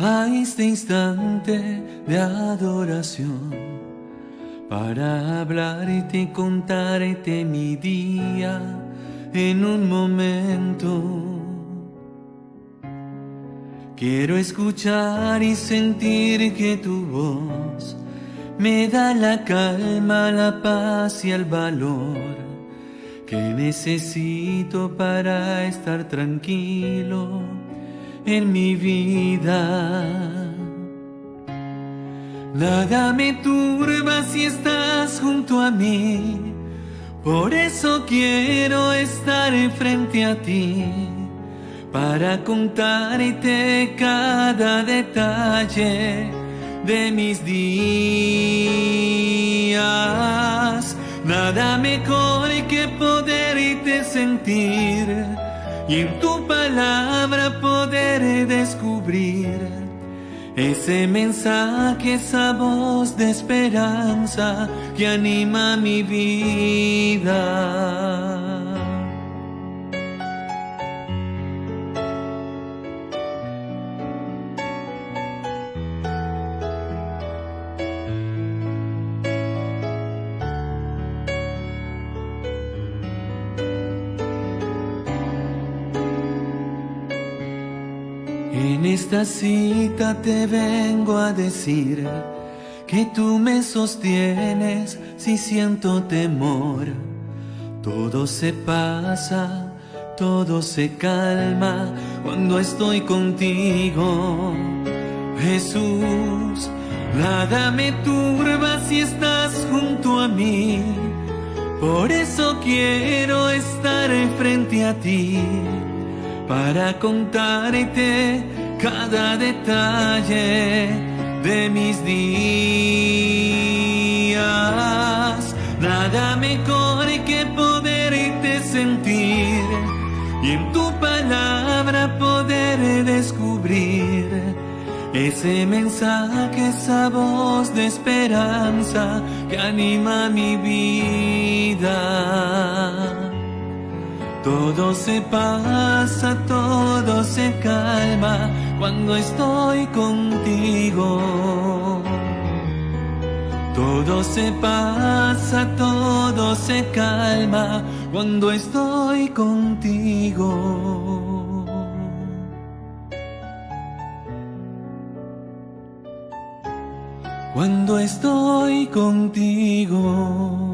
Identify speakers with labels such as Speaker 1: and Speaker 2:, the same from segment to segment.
Speaker 1: a este instante de adoración para hablarte y contarte mi día en un momento. Quiero escuchar y sentir que tu voz me da la calma, la paz y el valor que necesito para estar tranquilo en mi vida. Nada me turba si estás junto a mí, por eso quiero estar frente a ti, para contarte cada detalle de mis días. Nada mejor que poderte sentir y en tu palabra poder descubrir ese mensaje, esa voz de esperanza que anima mi vida. En esta cita te vengo a decir que tú me sostienes si siento temor. Todo se pasa, todo se calma cuando estoy contigo, Jesús. Nada me turba si estás junto a mí, por eso quiero estar frente a ti, para contarte cada detalle de mis días. Nada mejor que poderte sentir y en tu palabra poder descubrir ese mensaje, esa voz de esperanza que anima mi vida. Todo se pasa, todo se calma cuando estoy contigo. Todo se pasa, todo se calma cuando estoy contigo. Cuando estoy contigo.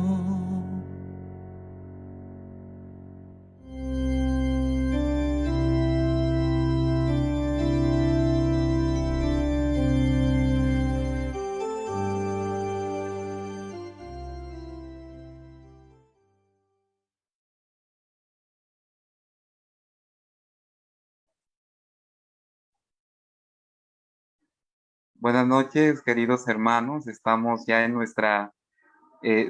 Speaker 2: Buenas noches, queridos hermanos. Estamos ya en nuestra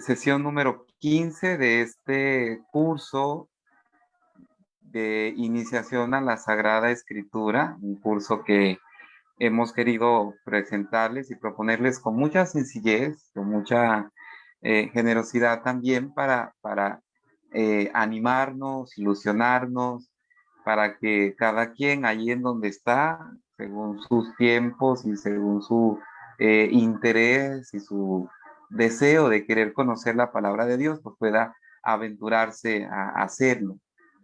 Speaker 2: sesión número 15 de este curso de iniciación a la Sagrada Escritura, un curso que hemos querido presentarles y proponerles con mucha sencillez, con mucha generosidad también para animarnos, ilusionarnos, para que cada quien allí en donde está, según sus tiempos y según su interés y su deseo de querer conocer la palabra de Dios, pues pueda aventurarse a hacerlo.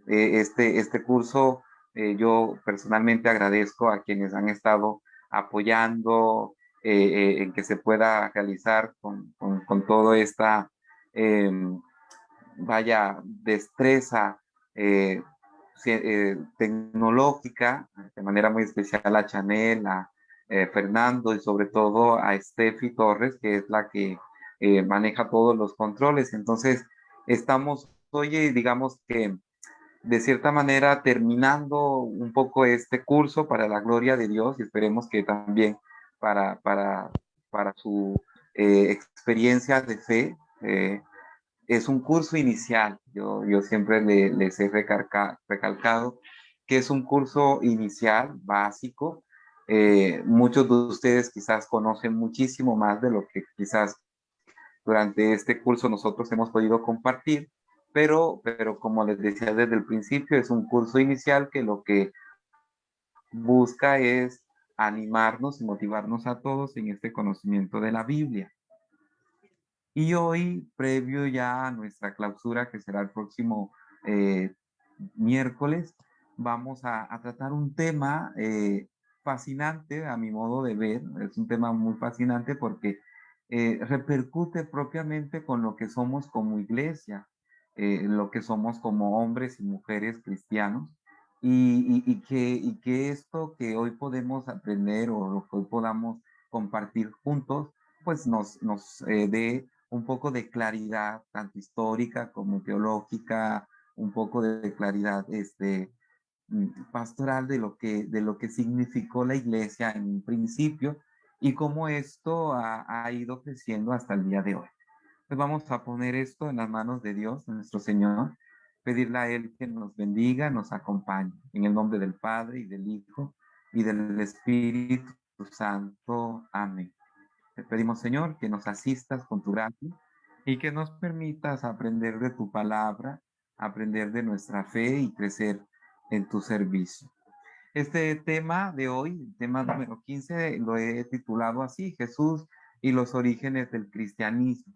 Speaker 2: Este curso, yo personalmente agradezco a quienes han estado apoyando en que se pueda realizar con toda esta, eh, vaya, destreza eh, tecnológica, de manera muy especial a Chanel, a Fernando y sobre todo a Steffi Torres, que es la que maneja todos los controles. Entonces, estamos hoy, digamos que de cierta manera terminando un poco este curso para la gloria de Dios y esperemos que también para, para, para su experiencia de fe. Es un curso inicial. Yo siempre les he recalcado que es un curso inicial, básico. Muchos de ustedes quizás conocen muchísimo más de lo que quizás durante este curso nosotros hemos podido compartir, pero como les decía desde el principio, es un curso inicial que lo que busca es animarnos y motivarnos a todos en este conocimiento de la Biblia. Y hoy, previo ya a nuestra clausura, que será el próximo eh, miércoles, vamos a tratar un tema fascinante a mi modo de ver. Es un tema muy fascinante porque repercute propiamente con lo que somos como iglesia, lo que somos como hombres y mujeres cristianos. Y que esto que hoy podemos aprender o lo que hoy podamos compartir juntos, pues nos dé un poco de claridad, tanto histórica como teológica, un poco de claridad pastoral de lo que significó la iglesia en un principio y cómo esto ha ido creciendo hasta el día de hoy. Pues vamos a poner esto en las manos de Dios, de nuestro Señor, pedirle a Él que nos bendiga, nos acompañe. En el nombre del Padre y del Hijo y del Espíritu Santo. Amén. Te pedimos, Señor, que nos asistas con tu gracia y que nos permitas aprender de tu palabra, aprender de nuestra fe y crecer en tu servicio. Este tema de hoy, tema número 15, lo he titulado así, Jesús y los orígenes del cristianismo.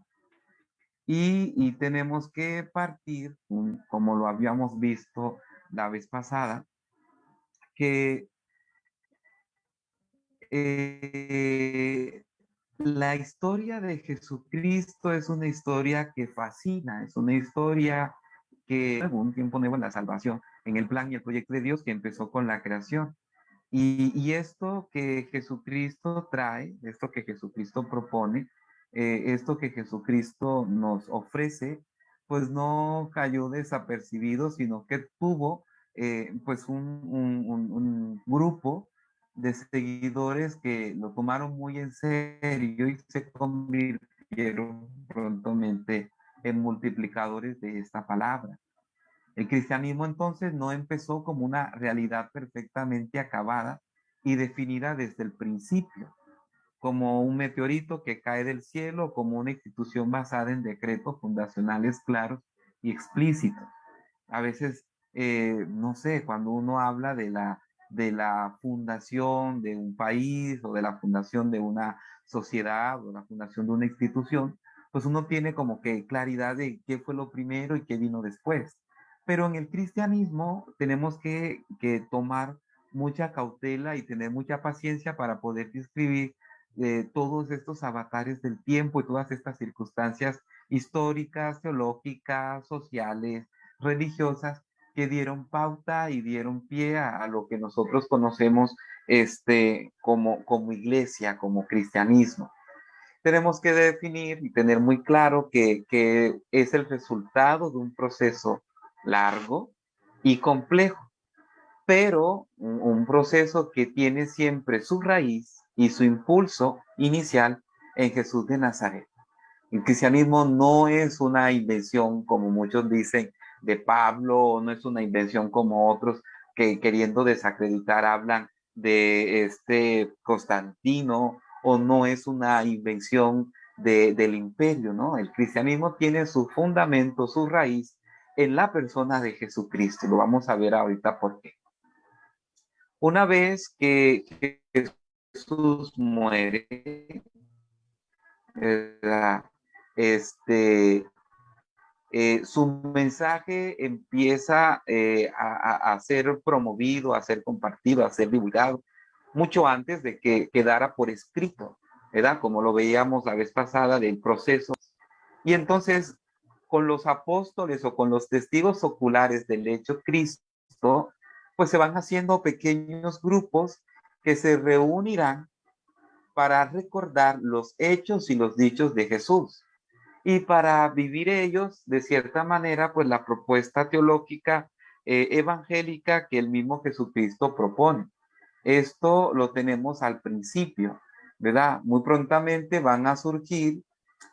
Speaker 2: Y tenemos que partir, como lo habíamos visto la vez pasada, que eh, la historia de Jesucristo es una historia que fascina, es una historia que algún tiempo nuevo en la salvación, en el plan y el proyecto de Dios que empezó con la creación. Y esto que Jesucristo trae, esto que Jesucristo propone, esto que Jesucristo nos ofrece, pues no cayó desapercibido, sino que tuvo pues un grupo de seguidores que lo tomaron muy en serio y se convirtieron prontamente en multiplicadores de esta palabra. El cristianismo entonces no empezó como una realidad perfectamente acabada y definida desde el principio, como un meteorito que cae del cielo, como una institución basada en decretos fundacionales claros y explícitos. A veces, no sé, cuando uno habla de la fundación de un país o de la fundación de una sociedad o la fundación de una institución, pues uno tiene como que claridad de qué fue lo primero y qué vino después. Pero en el cristianismo tenemos que tomar mucha cautela y tener mucha paciencia para poder describir todos estos avatares del tiempo y todas estas circunstancias históricas, teológicas, sociales, religiosas que dieron pauta y dieron pie a lo que nosotros conocemos como iglesia, como cristianismo. Tenemos que definir y tener muy claro que es el resultado de un proceso largo y complejo, pero un proceso que tiene siempre su raíz y su impulso inicial en Jesús de Nazaret. El cristianismo no es una invención, como muchos dicen, de Pablo, no es una invención como otros que queriendo desacreditar hablan de este Constantino, o no es una invención del imperio, ¿no? El cristianismo tiene su fundamento, su raíz en la persona de Jesucristo. Lo vamos a ver ahorita por qué. Una vez que Jesús muere, ¿verdad? este, su mensaje empieza a ser promovido, a ser compartido, a ser divulgado, mucho antes de que quedara por escrito, ¿verdad? Como lo veíamos la vez pasada del proceso. Y entonces, con los apóstoles o con los testigos oculares del hecho Cristo, pues se van haciendo pequeños grupos que se reunirán para recordar los hechos y los dichos de Jesús y para vivir ellos, de cierta manera, pues la propuesta teológica evangélica que el mismo Jesucristo propone. Esto lo tenemos al principio, ¿verdad? Muy prontamente van a surgir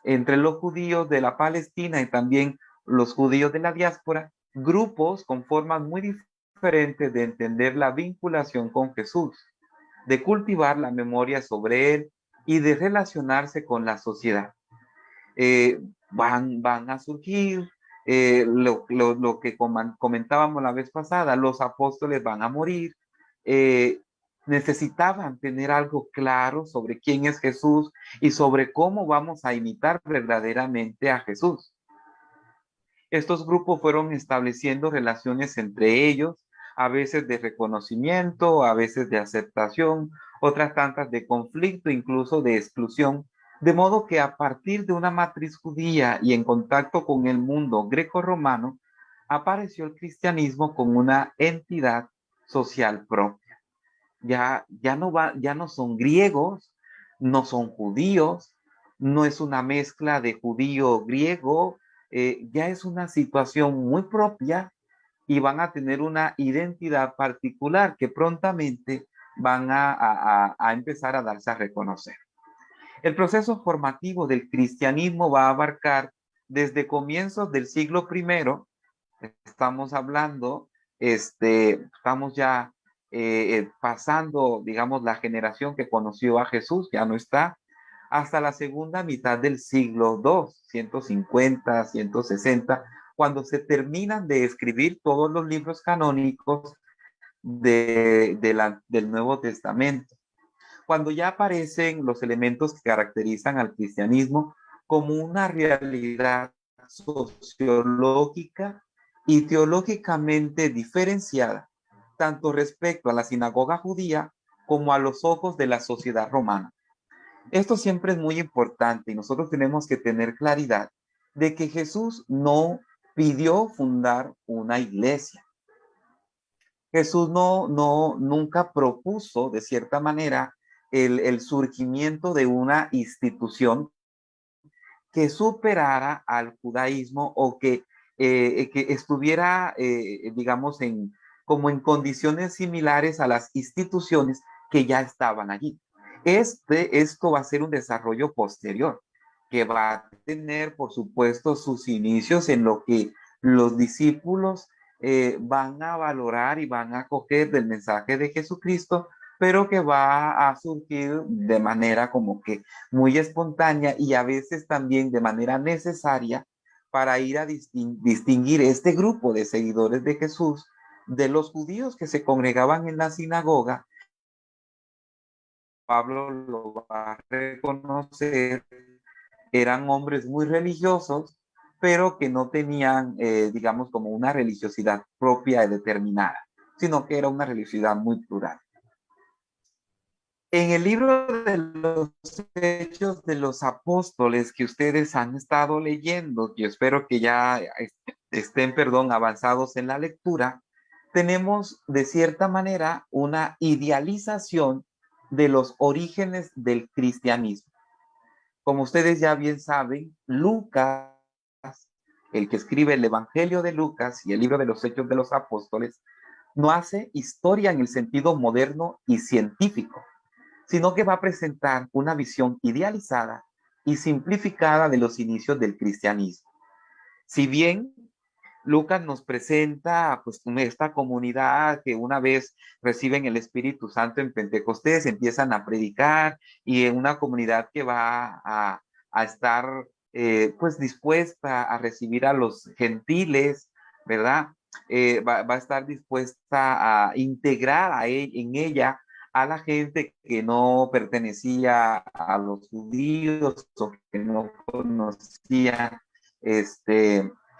Speaker 2: entre los judíos de la Palestina y también los judíos de la diáspora, grupos con formas muy diferentes de entender la vinculación con Jesús, de cultivar la memoria sobre él y de relacionarse con la sociedad. Van a surgir lo que comentábamos la vez pasada, los apóstoles van a morir, eh, necesitaban tener algo claro sobre quién es Jesús y sobre cómo vamos a imitar verdaderamente a Jesús. Estos grupos fueron estableciendo relaciones entre ellos, a veces de reconocimiento, a veces de aceptación, otras tantas de conflicto, incluso de exclusión, de modo que a partir de una matriz judía y en contacto con el mundo greco-romano, apareció el cristianismo como una entidad social propia. Ya no son griegos, no son judíos, no es una mezcla de judío-griego, ya es una situación muy propia y van a tener una identidad particular que prontamente van a empezar a darse a reconocer. El proceso formativo del cristianismo va a abarcar desde comienzos del siglo primero, estamos hablando, estamos ya pasando, digamos, la generación que conoció a Jesús, ya no está, hasta la segunda mitad del siglo II, 150, 160, cuando se terminan de escribir todos los libros canónicos del Nuevo Testamento, cuando ya aparecen los elementos que caracterizan al cristianismo como una realidad sociológica y teológicamente diferenciada, tanto respecto a la sinagoga judía como a los ojos de la sociedad romana. Esto siempre es muy importante y nosotros tenemos que tener claridad de que Jesús no pidió fundar una iglesia. Jesús nunca propuso, de cierta manera, el surgimiento de una institución que superara al judaísmo o que estuviera, digamos, como en condiciones similares a las instituciones que ya estaban allí. Esto va a ser un desarrollo posterior, que va a tener, por supuesto, sus inicios en lo que los discípulos van a valorar y van a coger del mensaje de Jesucristo, pero que va a surgir de manera como que muy espontánea y a veces también de manera necesaria para ir a distinguir este grupo de seguidores de Jesús de los judíos que se congregaban en la sinagoga. Pablo lo va a reconocer, eran hombres muy religiosos, pero que no tenían, digamos, como una religiosidad propia y determinada, sino que era una religiosidad muy plural. En el libro de los Hechos de los Apóstoles que ustedes han estado leyendo, yo espero que ya estén, perdón, avanzados en la lectura, tenemos de cierta manera una idealización de los orígenes del cristianismo. Como ustedes ya bien saben, Lucas, el que escribe el Evangelio de Lucas y el libro de los Hechos de los Apóstoles, no hace historia en el sentido moderno y científico, sino que va a presentar una visión idealizada y simplificada de los inicios del cristianismo. Si bien Lucas nos presenta pues esta comunidad que una vez reciben el Espíritu Santo en Pentecostés, empiezan a predicar y en una comunidad que va a estar pues dispuesta a recibir a los gentiles, ¿verdad? Va a estar dispuesta a integrar en ella a la gente que no pertenecía a los judíos o que no conocía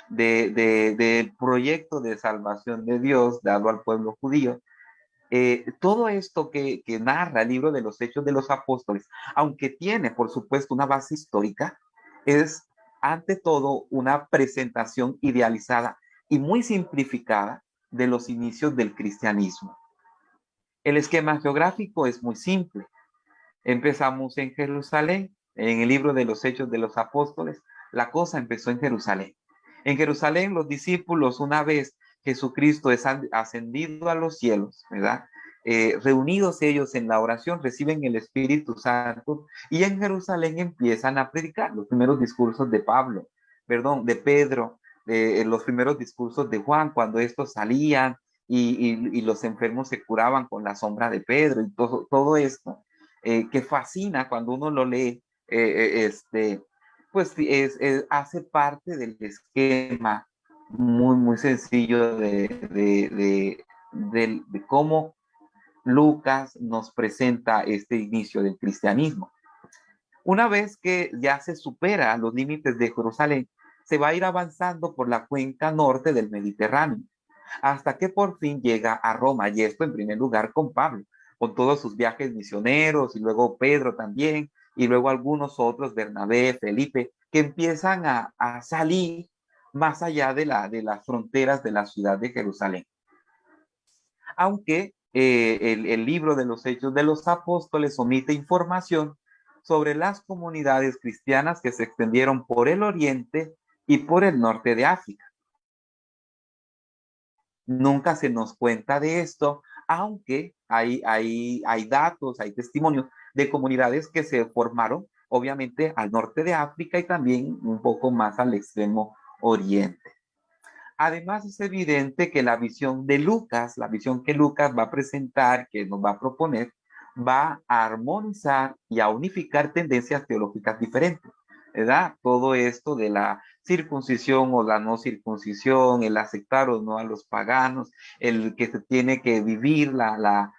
Speaker 2: del proyecto de salvación de Dios dado al pueblo judío. Todo esto que narra el libro de los Hechos de los Apóstoles, aunque tiene, por supuesto, una base histórica, es ante todo una presentación idealizada y muy simplificada de los inicios del cristianismo. El esquema geográfico es muy simple. Empezamos en Jerusalén, en el libro de los Hechos de los Apóstoles, la cosa empezó en Jerusalén. En Jerusalén los discípulos, una vez Jesucristo es ascendido a los cielos, ¿verdad? Reunidos ellos en la oración, reciben el Espíritu Santo y en Jerusalén empiezan a predicar los primeros discursos de Pablo, perdón, de Pedro, los primeros discursos de Juan, cuando estos salían y los enfermos se curaban con la sombra de Pedro y todo esto, que fascina cuando uno lo lee, pues hace parte del esquema muy, muy sencillo de cómo Lucas nos presenta este inicio del cristianismo. Una vez que ya se supera los límites de Jerusalén, se va a ir avanzando por la cuenca norte del Mediterráneo, hasta que por fin llega a Roma, y esto en primer lugar con Pablo, con todos sus viajes misioneros, y luego Pedro también, y luego algunos otros, Bernabé, Felipe, que empiezan a salir más allá de las fronteras de la ciudad de Jerusalén. Aunque el libro de los Hechos de los Apóstoles omite información sobre las comunidades cristianas que se extendieron por el oriente y por el norte de África. Nunca se nos cuenta de esto, aunque hay datos, hay testimonios de comunidades que se formaron, obviamente, al norte de África y también un poco más al extremo oriente. Además, es evidente que la visión de Lucas, la visión que Lucas va a presentar, que nos va a proponer, va a armonizar y a unificar tendencias teológicas diferentes, ¿verdad? Todo esto de la circuncisión o la no circuncisión, el aceptar o no a los paganos, el que se tiene que vivir la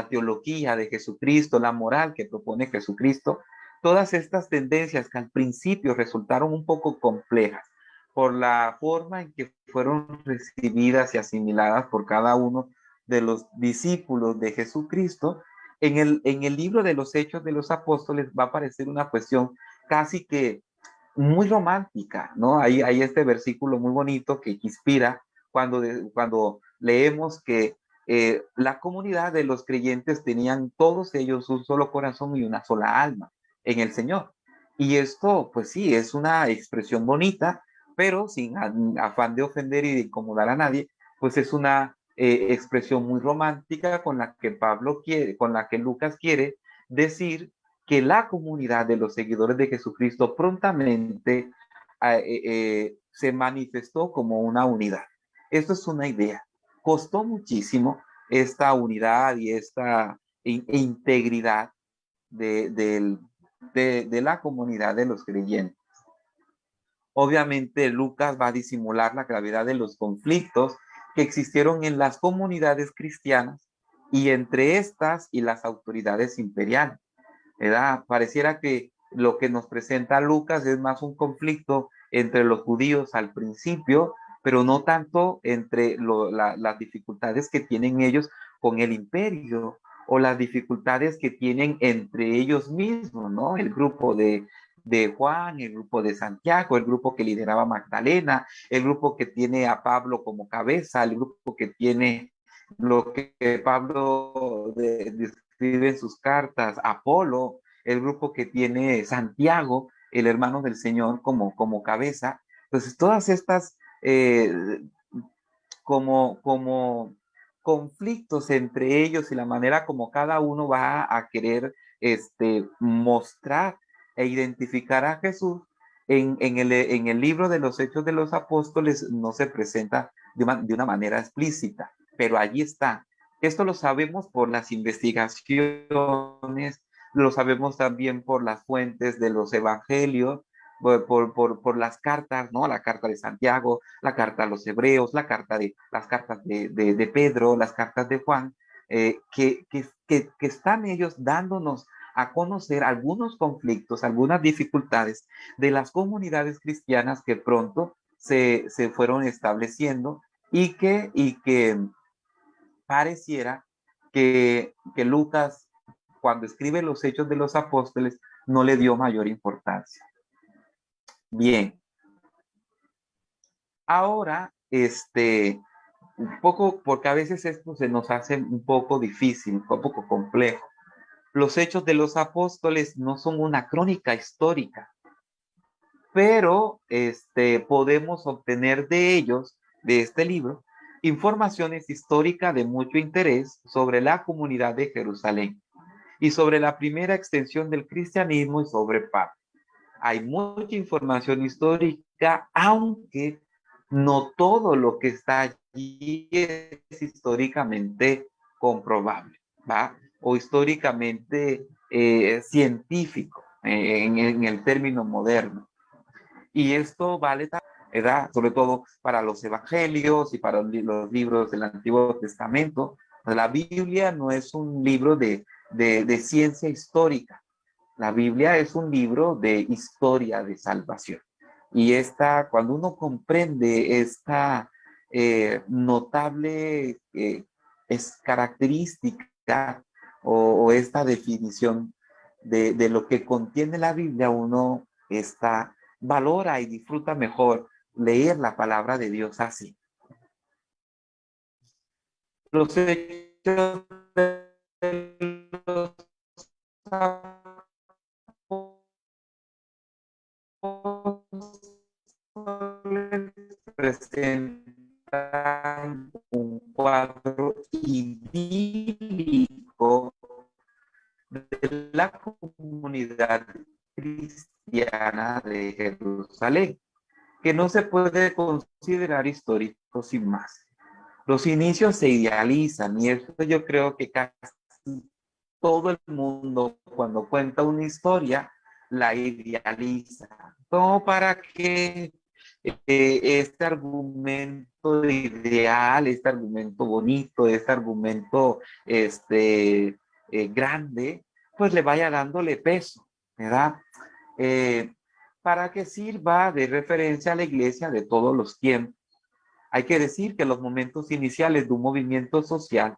Speaker 2: teología de Jesucristo, la moral que propone Jesucristo, todas estas tendencias que al principio resultaron un poco complejas por la forma en que fueron recibidas y asimiladas por cada uno de los discípulos de Jesucristo, en el libro de los Hechos de los Apóstoles va a aparecer una cuestión casi que muy romántica, ¿no? Hay este versículo muy bonito que inspira cuando leemos que la comunidad de los creyentes tenían todos ellos un solo corazón y una sola alma en el Señor. Y esto, pues sí, es una expresión bonita, pero sin afán de ofender y de incomodar a nadie, pues es una expresión muy romántica con la que Pablo quiere, con la que Lucas quiere decir que la comunidad de los seguidores de Jesucristo prontamente se manifestó como una unidad. Esto es una idea. Costó muchísimo esta unidad y esta integridad de la comunidad de los creyentes. Obviamente Lucas va a disimular la gravedad de los conflictos que existieron en las comunidades cristianas y entre estas y las autoridades imperiales, ¿verdad? Pareciera que lo que nos presenta Lucas es más un conflicto entre los judíos al principio, pero no tanto entre las dificultades que tienen ellos con el imperio o las dificultades que tienen entre ellos mismos, ¿no? El grupo de Juan, el grupo de Santiago, el grupo que lideraba Magdalena, el grupo que tiene a Pablo como cabeza, el grupo que tiene lo que Pablo describe en sus cartas, Apolo, el grupo que tiene Santiago, el hermano del Señor como cabeza. Entonces, todas estas como conflictos entre ellos y la manera como cada uno va a querer mostrar e identificar a Jesús en el libro de los Hechos de los Apóstoles no se presenta de una manera explícita, pero allí está. Esto lo sabemos por las investigaciones, lo sabemos también por las fuentes de los evangelios, por las cartas, ¿no? La carta de Santiago, la carta a los hebreos, las cartas de Pedro, las cartas de Juan, que están ellos dándonos a conocer algunos conflictos, algunas dificultades de las comunidades cristianas que pronto se fueron estableciendo y que pareciera que Lucas, cuando escribe los Hechos de los Apóstoles, no le dio mayor importancia. Bien, ahora, un poco, porque a veces esto se nos hace un poco difícil, un poco complejo. Los Hechos de los Apóstoles no son una crónica histórica, pero podemos obtener de ellos, de este libro, informaciones históricas de mucho interés sobre la comunidad de Jerusalén y sobre la primera extensión del cristianismo y sobre Pablo. Hay mucha información histórica, aunque no todo lo que está allí es históricamente comprobable, ¿va? O históricamente científico en el término moderno. Y esto vale, ¿verdad? Sobre todo para los evangelios y para los libros del Antiguo Testamento, La Biblia no es un libro de ciencia histórica. La Biblia es un libro de historia de salvación. Y cuando uno comprende esta notable es característica o esta definición de lo que contiene la Biblia, uno valora y disfruta mejor leer la palabra de Dios así. Los hechos de los presentan un cuadro idílico de la comunidad cristiana de Jerusalén, que no se puede considerar histórico sin más. Los inicios se idealizan y esto yo creo que casi todo el mundo cuando cuenta una historia la idealiza, como para que este argumento ideal, este argumento bonito, este argumento grande, pues le vaya dándole peso, ¿verdad? Para que sirva de referencia a la iglesia de todos los tiempos. Hay que decir que los momentos iniciales de un movimiento social,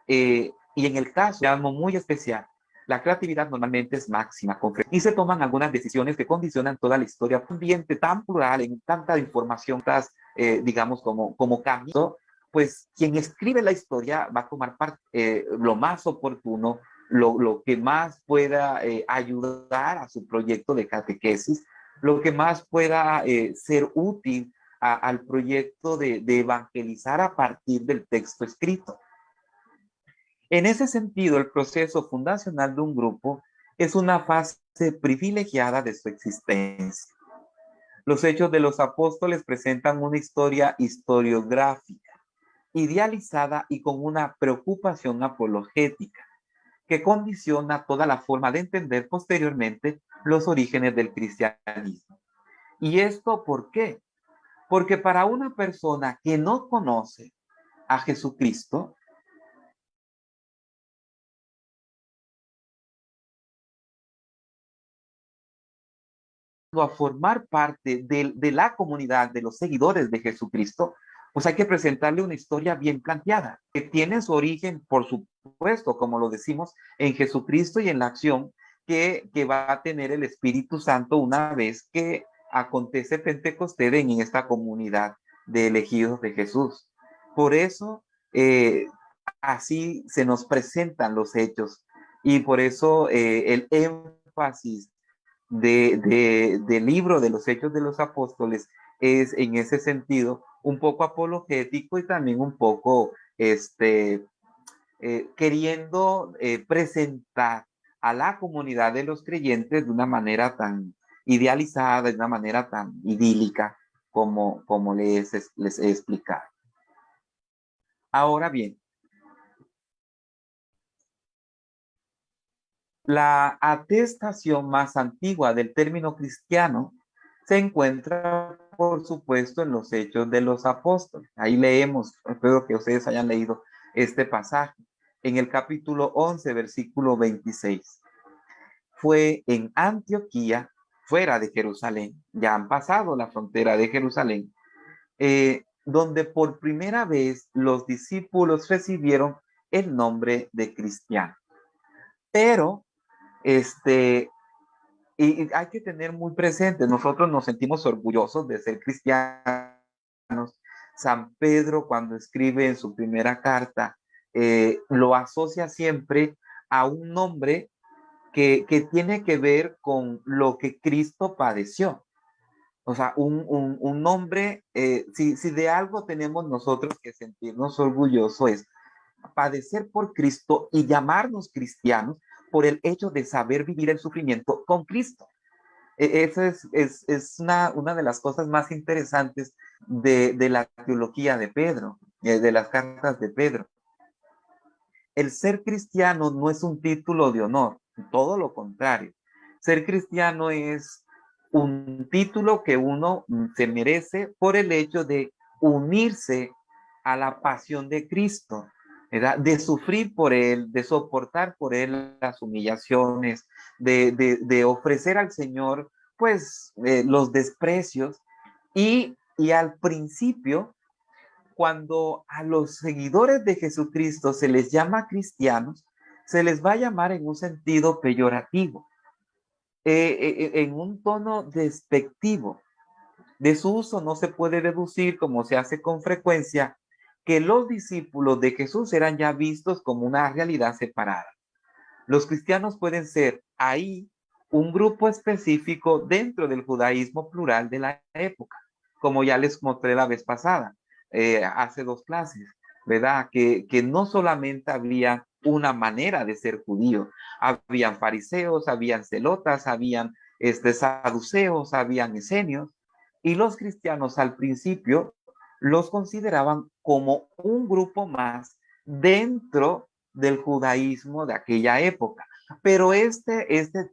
Speaker 2: y en el caso de algo muy especial, la creatividad normalmente es máxima y se toman algunas decisiones que condicionan toda la historia. Un ambiente tan plural, en tanta información, digamos, como camino, pues quien escribe la historia va a tomar lo más oportuno, lo que más pueda ayudar a su proyecto de catequesis, lo que más pueda ser útil al proyecto de evangelizar a partir del texto escrito. En ese sentido, el proceso fundacional de un grupo es una fase privilegiada de su existencia. Los Hechos de los Apóstoles presentan una historia historiográfica, idealizada y con una preocupación apologética, que condiciona toda la forma de entender posteriormente los orígenes del cristianismo. ¿Y esto por qué? Porque para una persona que no conoce a Jesucristo, a formar parte de la comunidad de los seguidores de Jesucristo, pues hay que presentarle una historia bien planteada, que tiene su origen, por supuesto, como lo decimos, en Jesucristo y en la acción que va a tener el Espíritu Santo una vez que acontece Pentecostés en esta comunidad de elegidos de Jesús. Por eso, así se nos presentan los hechos y por eso el énfasis del libro de los Hechos de los Apóstoles es en ese sentido un poco apologético y también un poco queriendo presentar a la comunidad de los creyentes de una manera tan idealizada, de una manera tan idílica como les he explicado. Ahora bien, la atestación más antigua del término cristiano se encuentra, por supuesto, en los Hechos de los Apóstoles. Ahí leemos, espero que ustedes hayan leído este pasaje, en el capítulo 11, versículo 26. Fue en Antioquía, fuera de Jerusalén, ya han pasado la frontera de Jerusalén, donde por primera vez los discípulos recibieron el nombre de cristiano. Pero y hay que tener muy presente, nosotros nos sentimos orgullosos de ser cristianos. San Pedro, cuando escribe en su primera carta, lo asocia siempre a un nombre que tiene que ver con lo que Cristo padeció. O sea, un nombre, si de algo tenemos nosotros que sentirnos orgullosos es padecer por Cristo y llamarnos cristianos por el hecho de saber vivir el sufrimiento con Cristo. Esa es una de las cosas más interesantes de la teología de Pedro, de las cartas de Pedro. El ser cristiano no es un título de honor, todo lo contrario. Ser cristiano es un título que uno se merece por el hecho de unirse a la pasión de Cristo, ¿verdad? De sufrir por él, de soportar por él las humillaciones, de ofrecer al Señor, pues, los desprecios. Y al principio, cuando a los seguidores de Jesucristo se les llama cristianos, se les va a llamar en un sentido peyorativo, en un tono despectivo. De su uso no se puede deducir, como se hace con frecuencia, que los discípulos de Jesús eran ya vistos como una realidad separada. Los cristianos pueden ser ahí un grupo específico dentro del judaísmo plural de la época, como ya les mostré la vez pasada, hace dos clases, ¿verdad? Que no solamente había una manera de ser judío, habían fariseos, habían celotas, habían saduceos, habían esenios, y los cristianos al principio los consideraban como un grupo más dentro del judaísmo de aquella época. Pero este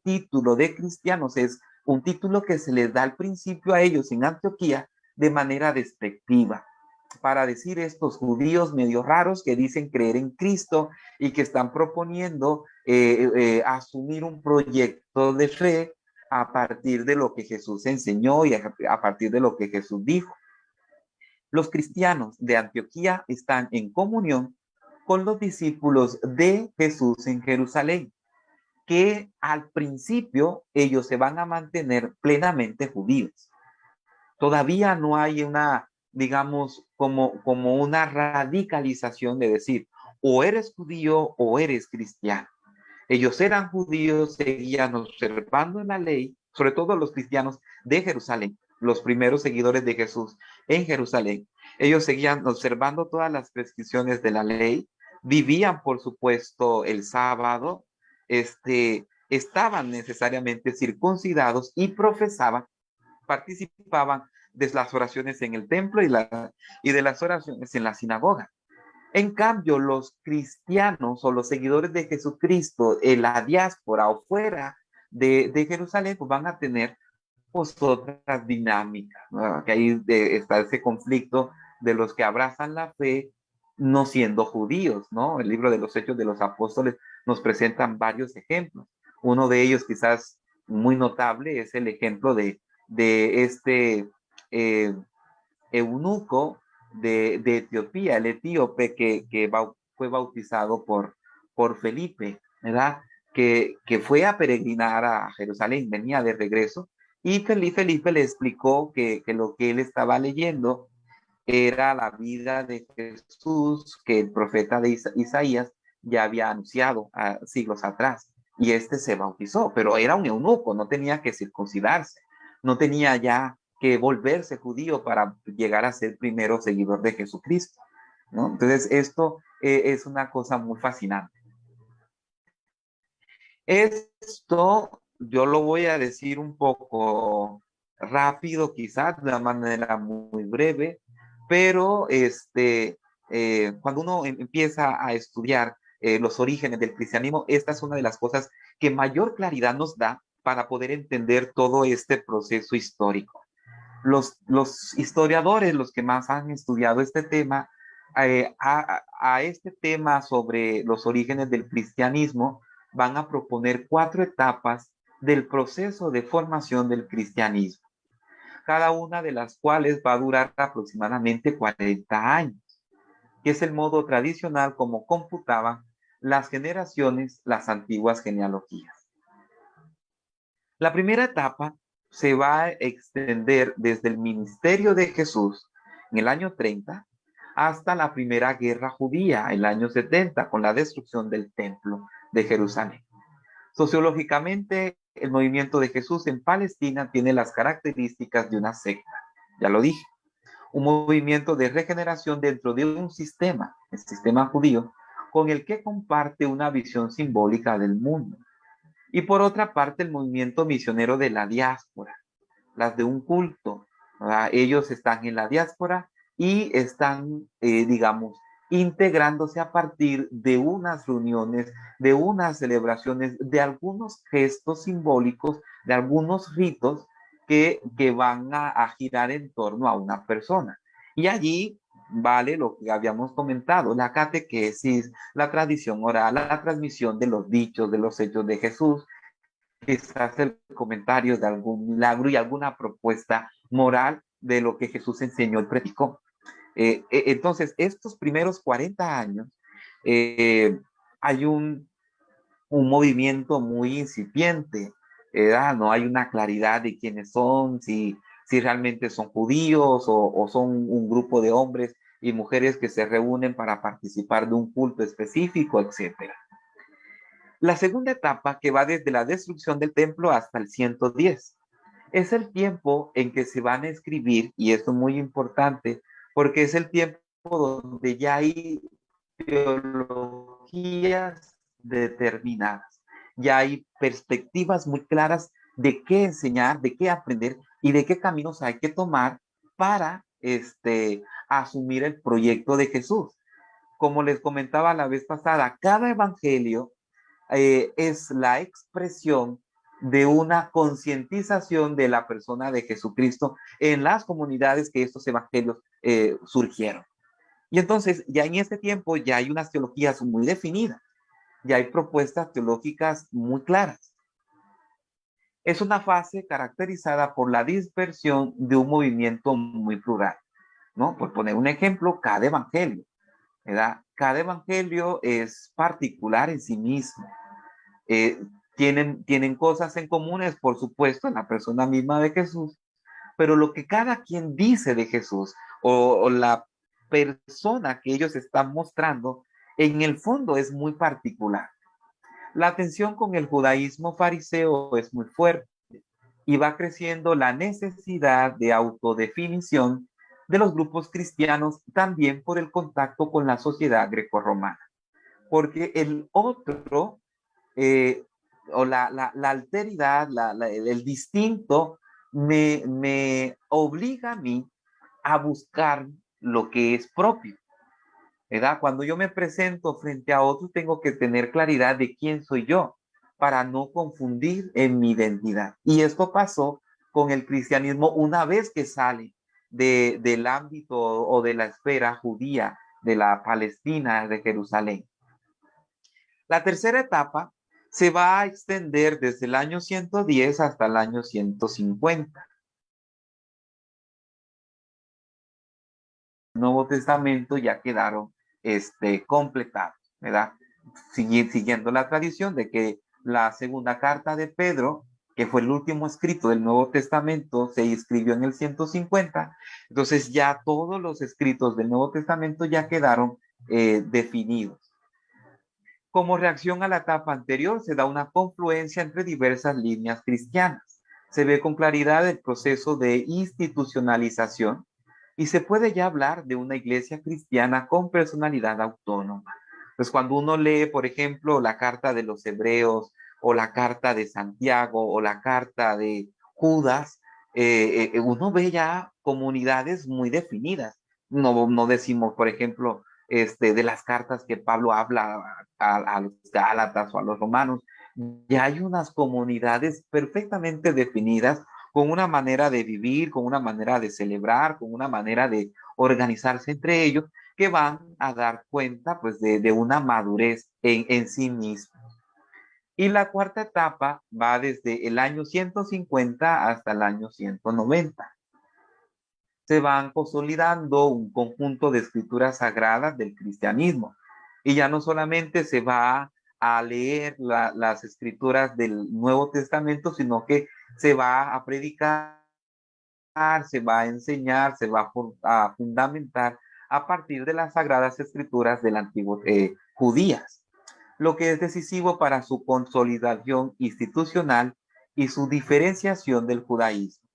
Speaker 2: título de cristianos es un título que se les da al principio a ellos en Antioquía de manera despectiva, para decir estos judíos medio raros que dicen creer en Cristo y que están proponiendo asumir un proyecto de fe a partir de lo que Jesús enseñó y a partir de lo que Jesús dijo. Los cristianos de Antioquía están en comunión con los discípulos de Jesús en Jerusalén, que al principio ellos se van a mantener plenamente judíos. Todavía no hay una, digamos, como una radicalización de decir, o eres judío o eres cristiano. Ellos eran judíos, seguían observando la ley, sobre todo los cristianos de Jerusalén, los primeros seguidores de Jesús en Jerusalén. Ellos seguían observando todas las prescripciones de la ley, vivían, por supuesto, el sábado, estaban necesariamente circuncidados y profesaban, participaban de las oraciones en el templo y de las oraciones en la sinagoga. En cambio, los cristianos o los seguidores de Jesucristo en la diáspora o fuera de Jerusalén, pues van a tener pues otras dinámicas, ¿no? Que ahí está ese conflicto de los que abrazan la fe no siendo judíos, ¿no? El libro de los Hechos de los Apóstoles nos presentan varios ejemplos. Uno de ellos quizás muy notable es el ejemplo de este eh, eunuco de Etiopía, el etíope que fue bautizado por Felipe, ¿verdad? Que fue a peregrinar a Jerusalén, venía de regreso, y Felipe le explicó que lo que él estaba leyendo era la vida de Jesús que el profeta de Isaías ya había anunciado siglos atrás. Y se bautizó, pero era un eunuco, no tenía que circuncidarse, no tenía ya que volverse judío para llegar a ser primero seguidor de Jesucristo, ¿no? Entonces, esto es una cosa muy fascinante. Esto yo lo voy a decir un poco rápido, quizás de una manera muy breve, pero cuando uno empieza a estudiar los orígenes del cristianismo, esta es una de las cosas que mayor claridad nos da para poder entender todo este proceso histórico. Los historiadores, los que más han estudiado este tema, a este tema sobre los orígenes del cristianismo, van a proponer 4 etapas del proceso de formación del cristianismo, cada una de las cuales va a durar aproximadamente 40 años, que es el modo tradicional como computaban las generaciones, las antiguas genealogías. La primera etapa se va a extender desde el ministerio de Jesús en el año 30 hasta la primera guerra judía, el año 70, con la destrucción del templo de Jerusalén. Sociológicamente, el movimiento de Jesús en Palestina tiene las características de una secta, ya lo dije, un movimiento de regeneración dentro de un sistema, el sistema judío, con el que comparte una visión simbólica del mundo. Y por otra parte, el movimiento misionero de la diáspora, las de un culto, ¿verdad? Ellos están en la diáspora y están, digamos, integrándose a partir de unas reuniones, de unas celebraciones, de algunos gestos simbólicos, de algunos ritos que van a girar en torno a una persona. Y allí vale lo que habíamos comentado, la catequesis, la tradición oral, la transmisión de los dichos, de los hechos de Jesús, quizás el comentario de algún milagro y alguna propuesta moral de lo que Jesús enseñó y predicó. Entonces, estos primeros 40 años, hay un movimiento muy incipiente, ¿verdad? No hay una claridad de quiénes son, si realmente son judíos o son un grupo de hombres y mujeres que se reúnen para participar de un culto específico, etcétera. La segunda etapa, que va desde la destrucción del templo hasta el 110, es el tiempo en que se van a escribir, y esto es muy importante, porque es el tiempo donde ya hay teologías determinadas, ya hay perspectivas muy claras de qué enseñar, de qué aprender y de qué caminos hay que tomar para asumir el proyecto de Jesús. Como les comentaba la vez pasada, cada evangelio es la expresión de una concientización de la persona de Jesucristo en las comunidades que estos evangelios surgieron. Y entonces, ya en este tiempo, ya hay unas teologías muy definidas, ya hay propuestas teológicas muy claras. Es una fase caracterizada por la dispersión de un movimiento muy plural, ¿no? Por poner un ejemplo, cada evangelio, ¿verdad? Cada evangelio es particular en sí mismo. Eh, tienen cosas en comunes, por supuesto, en la persona misma de Jesús, pero lo que cada quien dice de Jesús o la persona que ellos están mostrando, en el fondo es muy particular. La tensión con el judaísmo fariseo es muy fuerte y va creciendo la necesidad de autodefinición de los grupos cristianos también por el contacto con la sociedad grecorromana. Porque el otro, eh, o la alteridad, el distinto, me obliga a mí a buscar lo que es propio, ¿verdad? Cuando yo me presento frente a otro, tengo que tener claridad de quién soy yo para no confundir en mi identidad. Y esto pasó con el cristianismo una vez que sale del ámbito o de la esfera judía, de la Palestina, de Jerusalén. La tercera etapa se va a extender desde el año 110 hasta el año 150. El Nuevo Testamento ya quedaron completados, ¿verdad? Siguiendo la tradición de que la segunda carta de Pedro, que fue el último escrito del Nuevo Testamento, se escribió en el 150, entonces ya todos los escritos del Nuevo Testamento ya quedaron definidos. Como reacción a la etapa anterior, se da una confluencia entre diversas líneas cristianas. Se ve con claridad el proceso de institucionalización y se puede ya hablar de una iglesia cristiana con personalidad autónoma. Pues cuando uno lee, por ejemplo, la carta de los Hebreos o la carta de Santiago o la carta de Judas, uno ve ya comunidades muy definidas. No decimos, por ejemplo, de las cartas que Pablo habla a los Gálatas o a los romanos, ya hay unas comunidades perfectamente definidas con una manera de vivir, con una manera de celebrar, con una manera de organizarse entre ellos, que van a dar cuenta pues de una madurez en sí mismos. Y la cuarta etapa va desde el año 150 hasta el año 190. Se van consolidando un conjunto de escrituras sagradas del cristianismo. Y ya no solamente se va a leer las escrituras del Nuevo Testamento, sino que se va a predicar, se va a enseñar, se va a fundamentar a partir de las sagradas escrituras del antiguo judías, lo que es decisivo para su consolidación institucional y su diferenciación del judaísmo.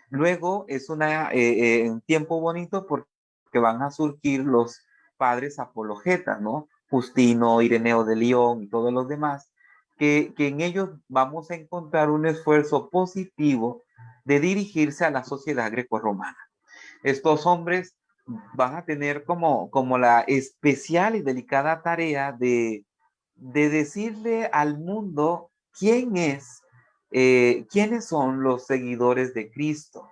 Speaker 2: Luego es un tiempo bonito porque van a surgir los padres apologetas, ¿no? Justino, Ireneo de León y todos los demás, que en ellos vamos a encontrar un esfuerzo positivo de dirigirse a la sociedad grecorromana. Estos hombres van a tener como la especial y delicada tarea de decirle al mundo quiénes son los seguidores de Cristo,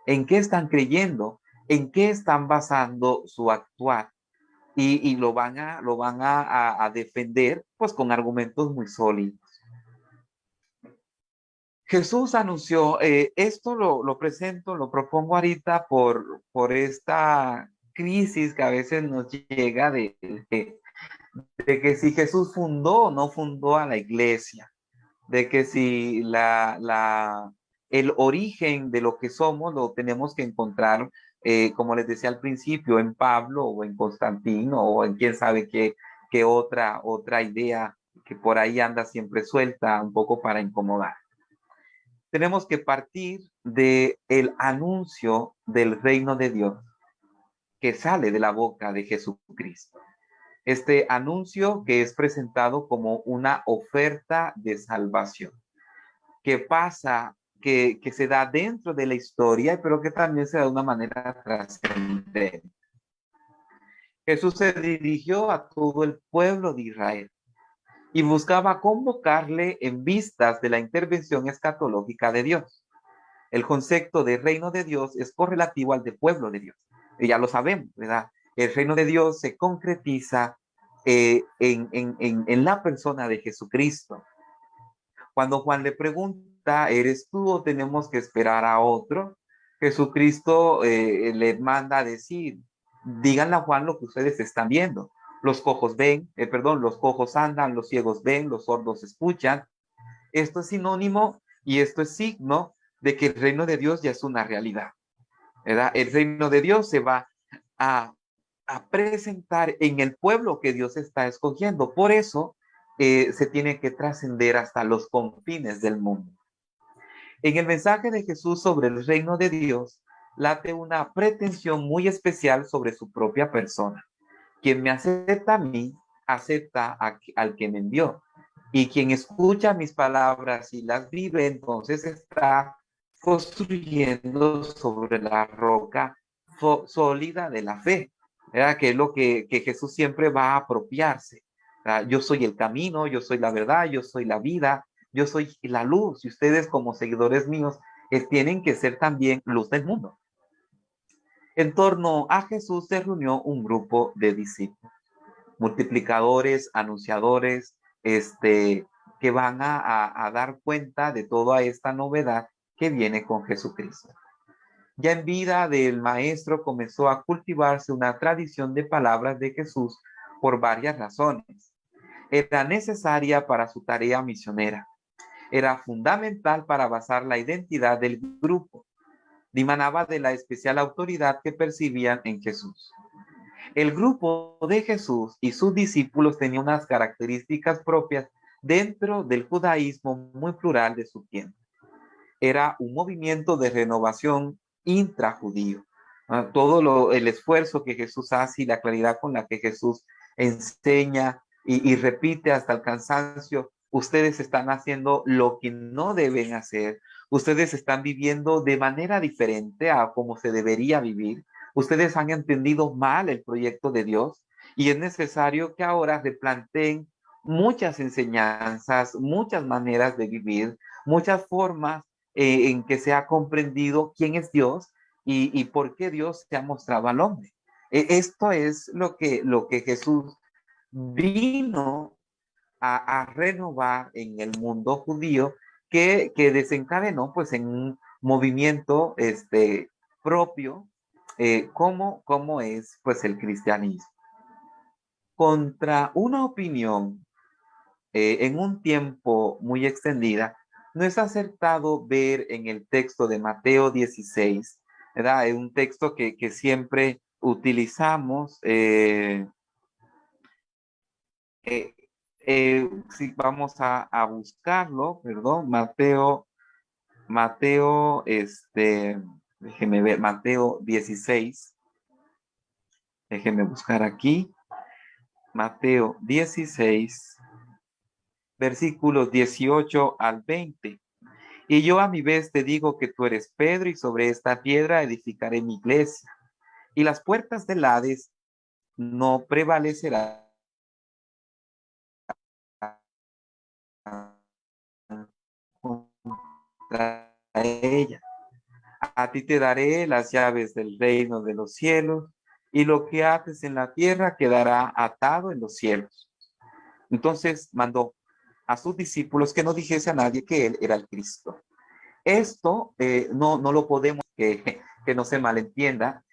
Speaker 2: en qué están creyendo en qué están basando su actuar y lo van a defender pues con argumentos muy sólidos. Jesús anunció, esto lo presento, lo propongo ahorita por esta crisis que a veces nos llega de que si Jesús fundó o no fundó a la iglesia, de que si el origen de lo que somos lo tenemos que encontrar, como les decía al principio, en Pablo o en Constantino o en quién sabe qué otra idea que por ahí anda siempre suelta un poco para incomodar. Tenemos que partir de el anuncio del reino de Dios que sale de la boca de Jesucristo. Este anuncio que es presentado como una oferta de salvación, que pasa, que se da dentro de la historia, pero que también se da de una manera trascendente. Jesús se dirigió a todo el pueblo de Israel y buscaba convocarle en vistas de la intervención escatológica de Dios. El concepto de reino de Dios es correlativo al de pueblo de Dios. Y ya lo sabemos, ¿verdad? El reino de Dios se concretiza en la persona de Jesucristo. Cuando Juan le pregunta, ¿eres tú o tenemos que esperar a otro? Jesucristo le manda a decir, díganle a Juan lo que ustedes están viendo. Los cojos ven, los cojos andan, los ciegos ven, los sordos escuchan. Esto es sinónimo y esto es signo de que el reino de Dios ya es una realidad, ¿verdad? El reino de Dios se va a, a presentar en el pueblo que Dios está escogiendo. Por eso se tiene que trascender hasta los confines del mundo. En el mensaje de Jesús sobre el reino de Dios, late una pretensión muy especial sobre su propia persona. Quien me acepta a mí, acepta al que me envió. Y quien escucha mis palabras y las vive, entonces está construyendo sobre la roca sólida de la fe, ¿verdad? Que es lo que Jesús siempre va a apropiarse. ¿Verdad? Yo soy el camino, yo soy la verdad, yo soy la vida, yo soy la luz. Y ustedes como seguidores míos tienen que ser también luz del mundo. En torno a Jesús se reunió un grupo de discípulos, multiplicadores, anunciadores, que van a dar cuenta de toda esta novedad que viene con Jesucristo. Ya en vida del maestro comenzó a cultivarse una tradición de palabras de Jesús por varias razones. Era necesaria para su tarea misionera. Era fundamental para basar la identidad del grupo. Dimanaba de la especial autoridad que percibían en Jesús. El grupo de Jesús y sus discípulos tenía unas características propias dentro del judaísmo muy plural de su tiempo. Era un movimiento de renovación intrajudío. Todo el esfuerzo que Jesús hace y la claridad con la que Jesús enseña y repite hasta el cansancio, ustedes están haciendo lo que no deben hacer, ustedes están viviendo de manera diferente a como se debería vivir, ustedes han entendido mal el proyecto de Dios y es necesario que ahora replanteen muchas enseñanzas, muchas maneras de vivir, muchas formas en que se ha comprendido quién es Dios y por qué Dios se ha mostrado al hombre. Esto es lo que Jesús vino a renovar en el mundo judío que desencadenó pues en un movimiento propio como es pues el cristianismo. Contra una opinión en un tiempo muy extendida, no es acertado ver en el texto de Mateo 16, ¿verdad? Es un texto que siempre utilizamos. Eh, si vamos a buscarlo, perdón, Mateo, déjeme ver, Mateo 16, déjeme buscar aquí, Mateo 16, versículos 18 al 20. Y yo a mi vez te digo que tú eres Pedro y sobre esta piedra edificaré mi iglesia. Y las puertas del Hades no prevalecerán contra ella. a ti te daré las llaves del reino de los cielos, y lo que ates en la tierra quedará atado en los cielos. Entonces mandó a sus discípulos que no dijese a nadie que él era el Cristo. Esto no lo podemos que no se malentienda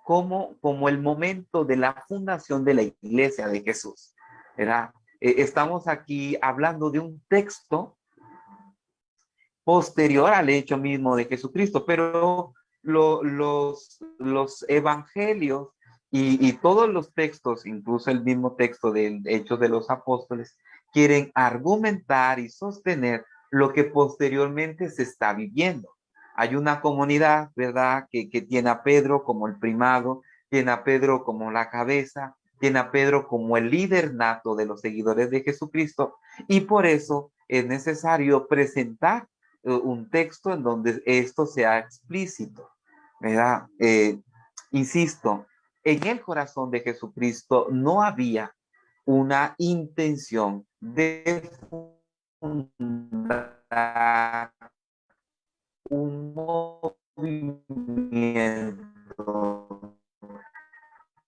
Speaker 2: como el momento de la fundación de la iglesia de Jesús. ¿Verdad? Estamos aquí hablando de un texto posterior al hecho mismo de Jesucristo, pero los evangelios y todos los textos, incluso el mismo texto de Hechos de los Apóstoles, quieren argumentar y sostener lo que posteriormente se está viviendo. Hay una comunidad, ¿verdad?, que tiene a Pedro como el primado, tiene a Pedro como la cabeza, tiene a Pedro como el líder nato de los seguidores de Jesucristo, y por eso es necesario presentar un texto en donde esto sea explícito, ¿verdad? Insisto, en el corazón de Jesucristo no había una intención de fundar un movimiento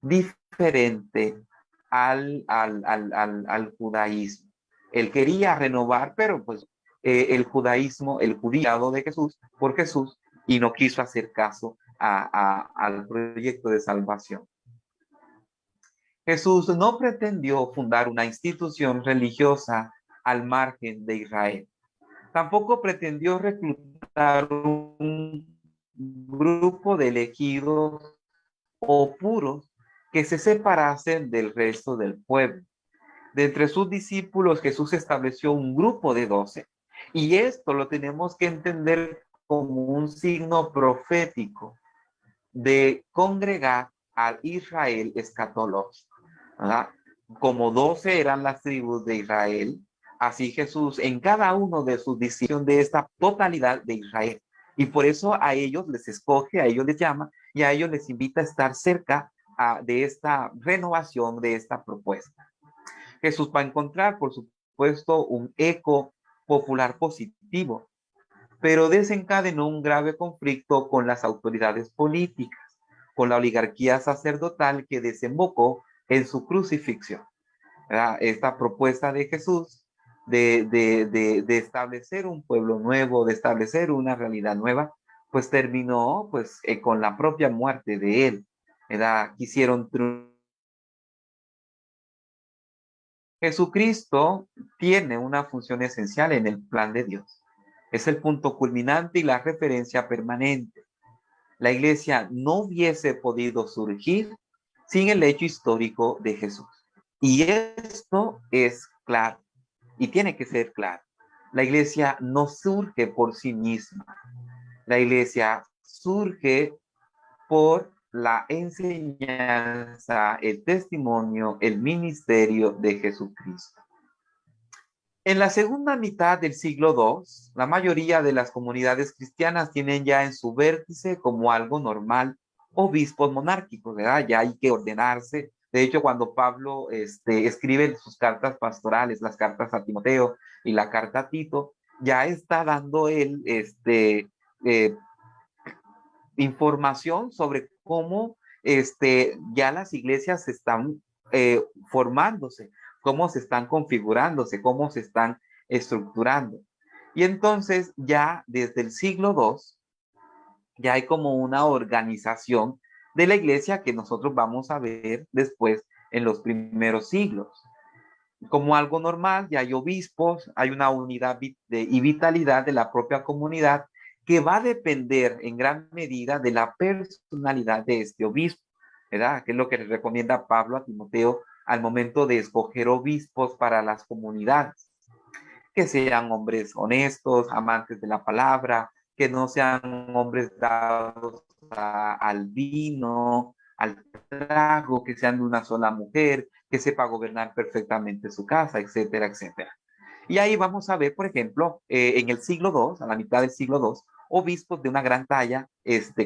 Speaker 2: diferente al judaísmo. Él quería renovar, pero pues el judaísmo, el judiado de Jesús, por Jesús, y no quiso hacer caso al proyecto de salvación. Jesús no pretendió fundar una institución religiosa al margen de Israel. Tampoco pretendió reclutar un grupo de elegidos o puros que se separasen del resto del pueblo. De entre sus discípulos, Jesús estableció un grupo de 12, y esto lo tenemos que entender como un signo profético de congregar al Israel escatológico, ¿verdad? Como 12 eran las tribus de Israel, así Jesús en cada uno de sus discípulos de esta totalidad de Israel. Y por eso a ellos les escoge, a ellos les llama y a ellos les invita a estar cerca de esta renovación, de esta propuesta. Jesús va a encontrar, por supuesto, un eco popular positivo, pero desencadenó un grave conflicto con las autoridades políticas, con la oligarquía sacerdotal que desembocó en su crucifixión. Esta propuesta de Jesús de establecer un pueblo nuevo, de establecer una realidad nueva, pues terminó pues, con la propia muerte de él. Quisieron Jesucristo tiene una función esencial en el plan de Dios. Es el punto culminante y la referencia permanente. La iglesia no hubiese podido surgir sin el hecho histórico de Jesús. Y esto es claro y tiene que ser claro. La iglesia no surge por sí misma. La iglesia surge por la enseñanza, el testimonio, el ministerio de Jesucristo. En la segunda mitad del siglo II, la mayoría de las comunidades cristianas tienen ya en su vértice como algo normal obispos monárquicos, ¿verdad? Ya hay que ordenarse. De hecho, cuando Pablo escribe sus cartas pastorales, las cartas a Timoteo y la carta a Tito, ya está dando él eh, información sobre cómo ya las iglesias están formándose, cómo se están configurándose, cómo se están estructurando. Y entonces ya desde el siglo II ya hay como una organización de la iglesia que nosotros vamos a ver después en los primeros siglos. Como algo normal, ya hay obispos, hay una unidad y vitalidad de la propia comunidad que va a depender en gran medida de la personalidad de este obispo, ¿verdad? Que es lo que le recomienda Pablo a Timoteo al momento de escoger obispos para las comunidades. Que sean hombres honestos, amantes de la palabra, que no sean hombres dados al vino, al trago, que sean de una sola mujer, que sepa gobernar perfectamente su casa, etcétera, etcétera. Y ahí vamos a ver, por ejemplo, en el siglo II, a la mitad del siglo II, obispos de una gran talla,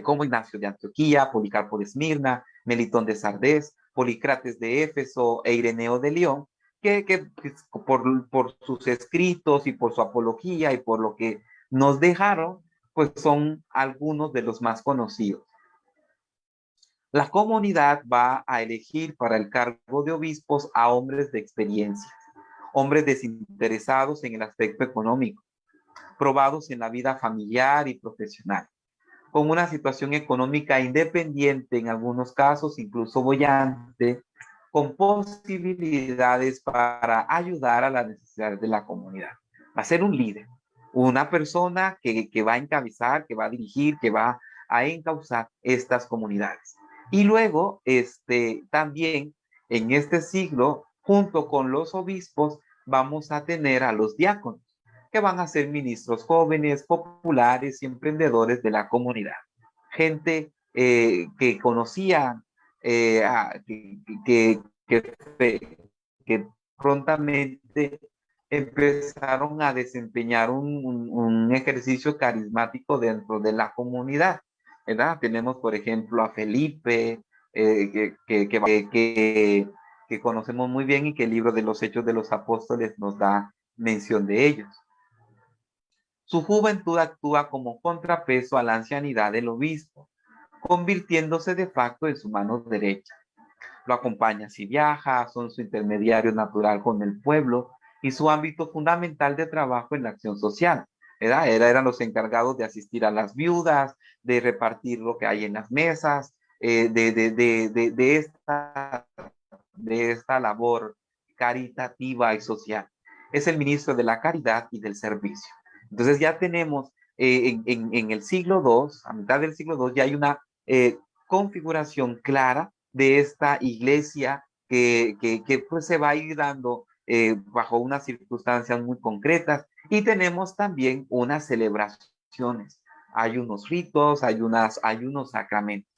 Speaker 2: como Ignacio de Antioquía, Policarpo de Esmirna, Melitón de Sardés, Policrates de Éfeso e Ireneo de León, que por sus escritos y por su apología y por lo que nos dejaron, pues son algunos de los más conocidos. La comunidad va a elegir para el cargo de obispos a hombres de experiencia, hombres desinteresados en el aspecto económico, probados en la vida familiar y profesional, con una situación económica independiente, en algunos casos incluso boyante, con posibilidades para ayudar a las necesidades de la comunidad. Va a ser un líder, una persona que va a encabezar, que va a dirigir, que va a encauzar estas comunidades. Y luego, también en este siglo, junto con los obispos, vamos a tener a los diáconos, que van a ser ministros jóvenes, populares y emprendedores de la comunidad. Gente que conocía, que prontamente empezaron a desempeñar un ejercicio carismático dentro de la comunidad, ¿verdad? Tenemos, por ejemplo, a Felipe, que conocemos muy bien y que el libro de los Hechos de los Apóstoles nos da mención de ellos. Su juventud actúa como contrapeso a la ancianidad del obispo, convirtiéndose de facto en su mano derecha. Lo acompaña si viaja, son su intermediario natural con el pueblo y su ámbito fundamental de trabajo en la acción social. Eran los encargados de asistir a las viudas, de repartir lo que hay en las mesas, de esta labor caritativa y social. Es el ministro de la caridad y del servicio. Entonces ya tenemos en el siglo II, a mitad del siglo II, ya hay una configuración clara de esta iglesia que pues se va a ir dando bajo unas circunstancias muy concretas, y tenemos también unas celebraciones. Hay unos ritos, hay unos sacramentos.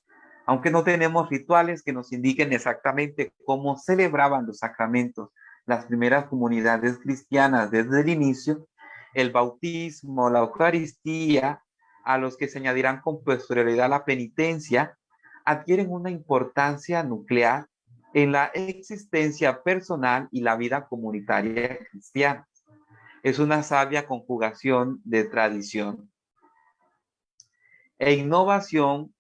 Speaker 2: Aunque no tenemos rituales que nos indiquen exactamente cómo celebraban los sacramentos las primeras comunidades cristianas desde el inicio, el bautismo, la Eucaristía, a los que se añadirán con posterioridad la penitencia, adquieren una importancia nuclear en la existencia personal y la vida comunitaria cristiana. Es una sabia conjugación de tradición e innovación,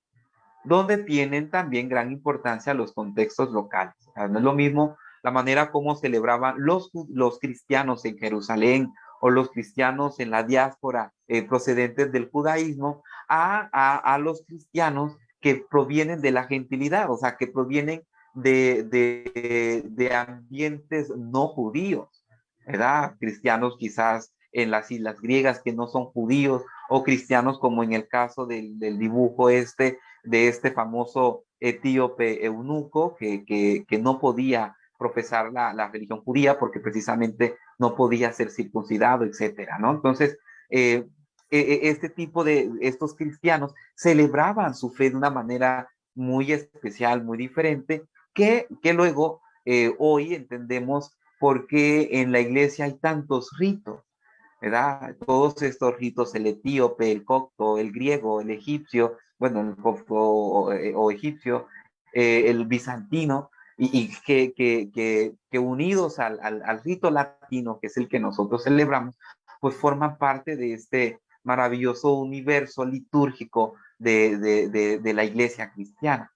Speaker 2: donde tienen también gran importancia los contextos locales. O sea, no es lo mismo la manera como celebraban los cristianos en Jerusalén o los cristianos en la diáspora procedentes del judaísmo a los cristianos que provienen de la gentilidad, o sea, que provienen de ambientes no judíos, ¿verdad? Cristianos quizás en las islas griegas que no son judíos, o cristianos como en el caso del dibujo de este famoso etíope eunuco que no podía profesar la religión judía porque precisamente no podía ser circuncidado, etcétera, ¿no? Entonces, este tipo de estos cristianos celebraban su fe de una manera muy especial, muy diferente, que luego hoy entendemos por qué en la iglesia hay tantos ritos, ¿verdad? Todos estos ritos, el etíope, el copto, el griego, el egipcio, bueno, el copto o egipcio, el bizantino, y que unidos al rito latino, que es el que nosotros celebramos, pues forman parte de este maravilloso universo litúrgico de la iglesia cristiana.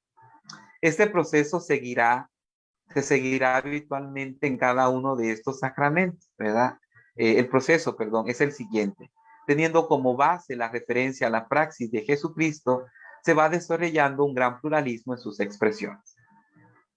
Speaker 2: Este proceso se seguirá habitualmente en cada uno de estos sacramentos, ¿verdad? El proceso, perdón, es el siguiente. Teniendo como base la referencia a la praxis de Jesucristo, se va desarrollando un gran pluralismo en sus expresiones.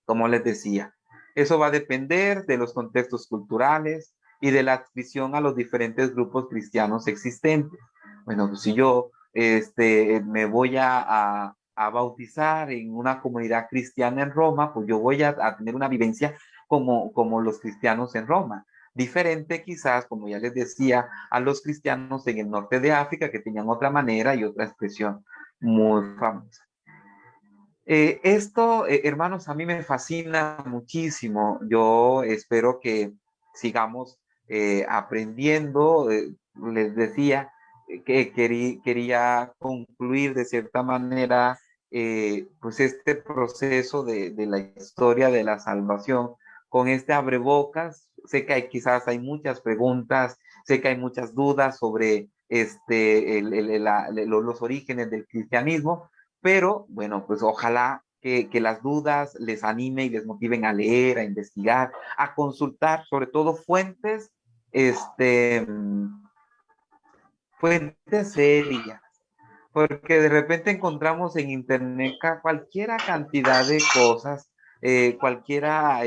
Speaker 2: Como les decía, eso va a depender de los contextos culturales y de la adscripción a los diferentes grupos cristianos existentes. Bueno, pues si yo me voy a bautizar en una comunidad cristiana en Roma, pues yo voy a tener una vivencia como los cristianos en Roma. Diferente quizás, como ya les decía, a los cristianos en el norte de África, que tenían otra manera y otra expresión muy famosa. Esto, hermanos, a mí me fascina muchísimo. Yo espero que sigamos aprendiendo. Les decía que quería concluir de cierta manera pues este proceso de la historia de la salvación con este abrebocas. Sé que quizás hay muchas preguntas, sé que hay muchas dudas sobre los orígenes del cristianismo, pero bueno, pues ojalá que las dudas les anime y les motiven a leer, a investigar, a consultar, sobre todo fuentes, este, fuentes serias, porque de repente encontramos en internet cualquiera cantidad de cosas, cualquiera,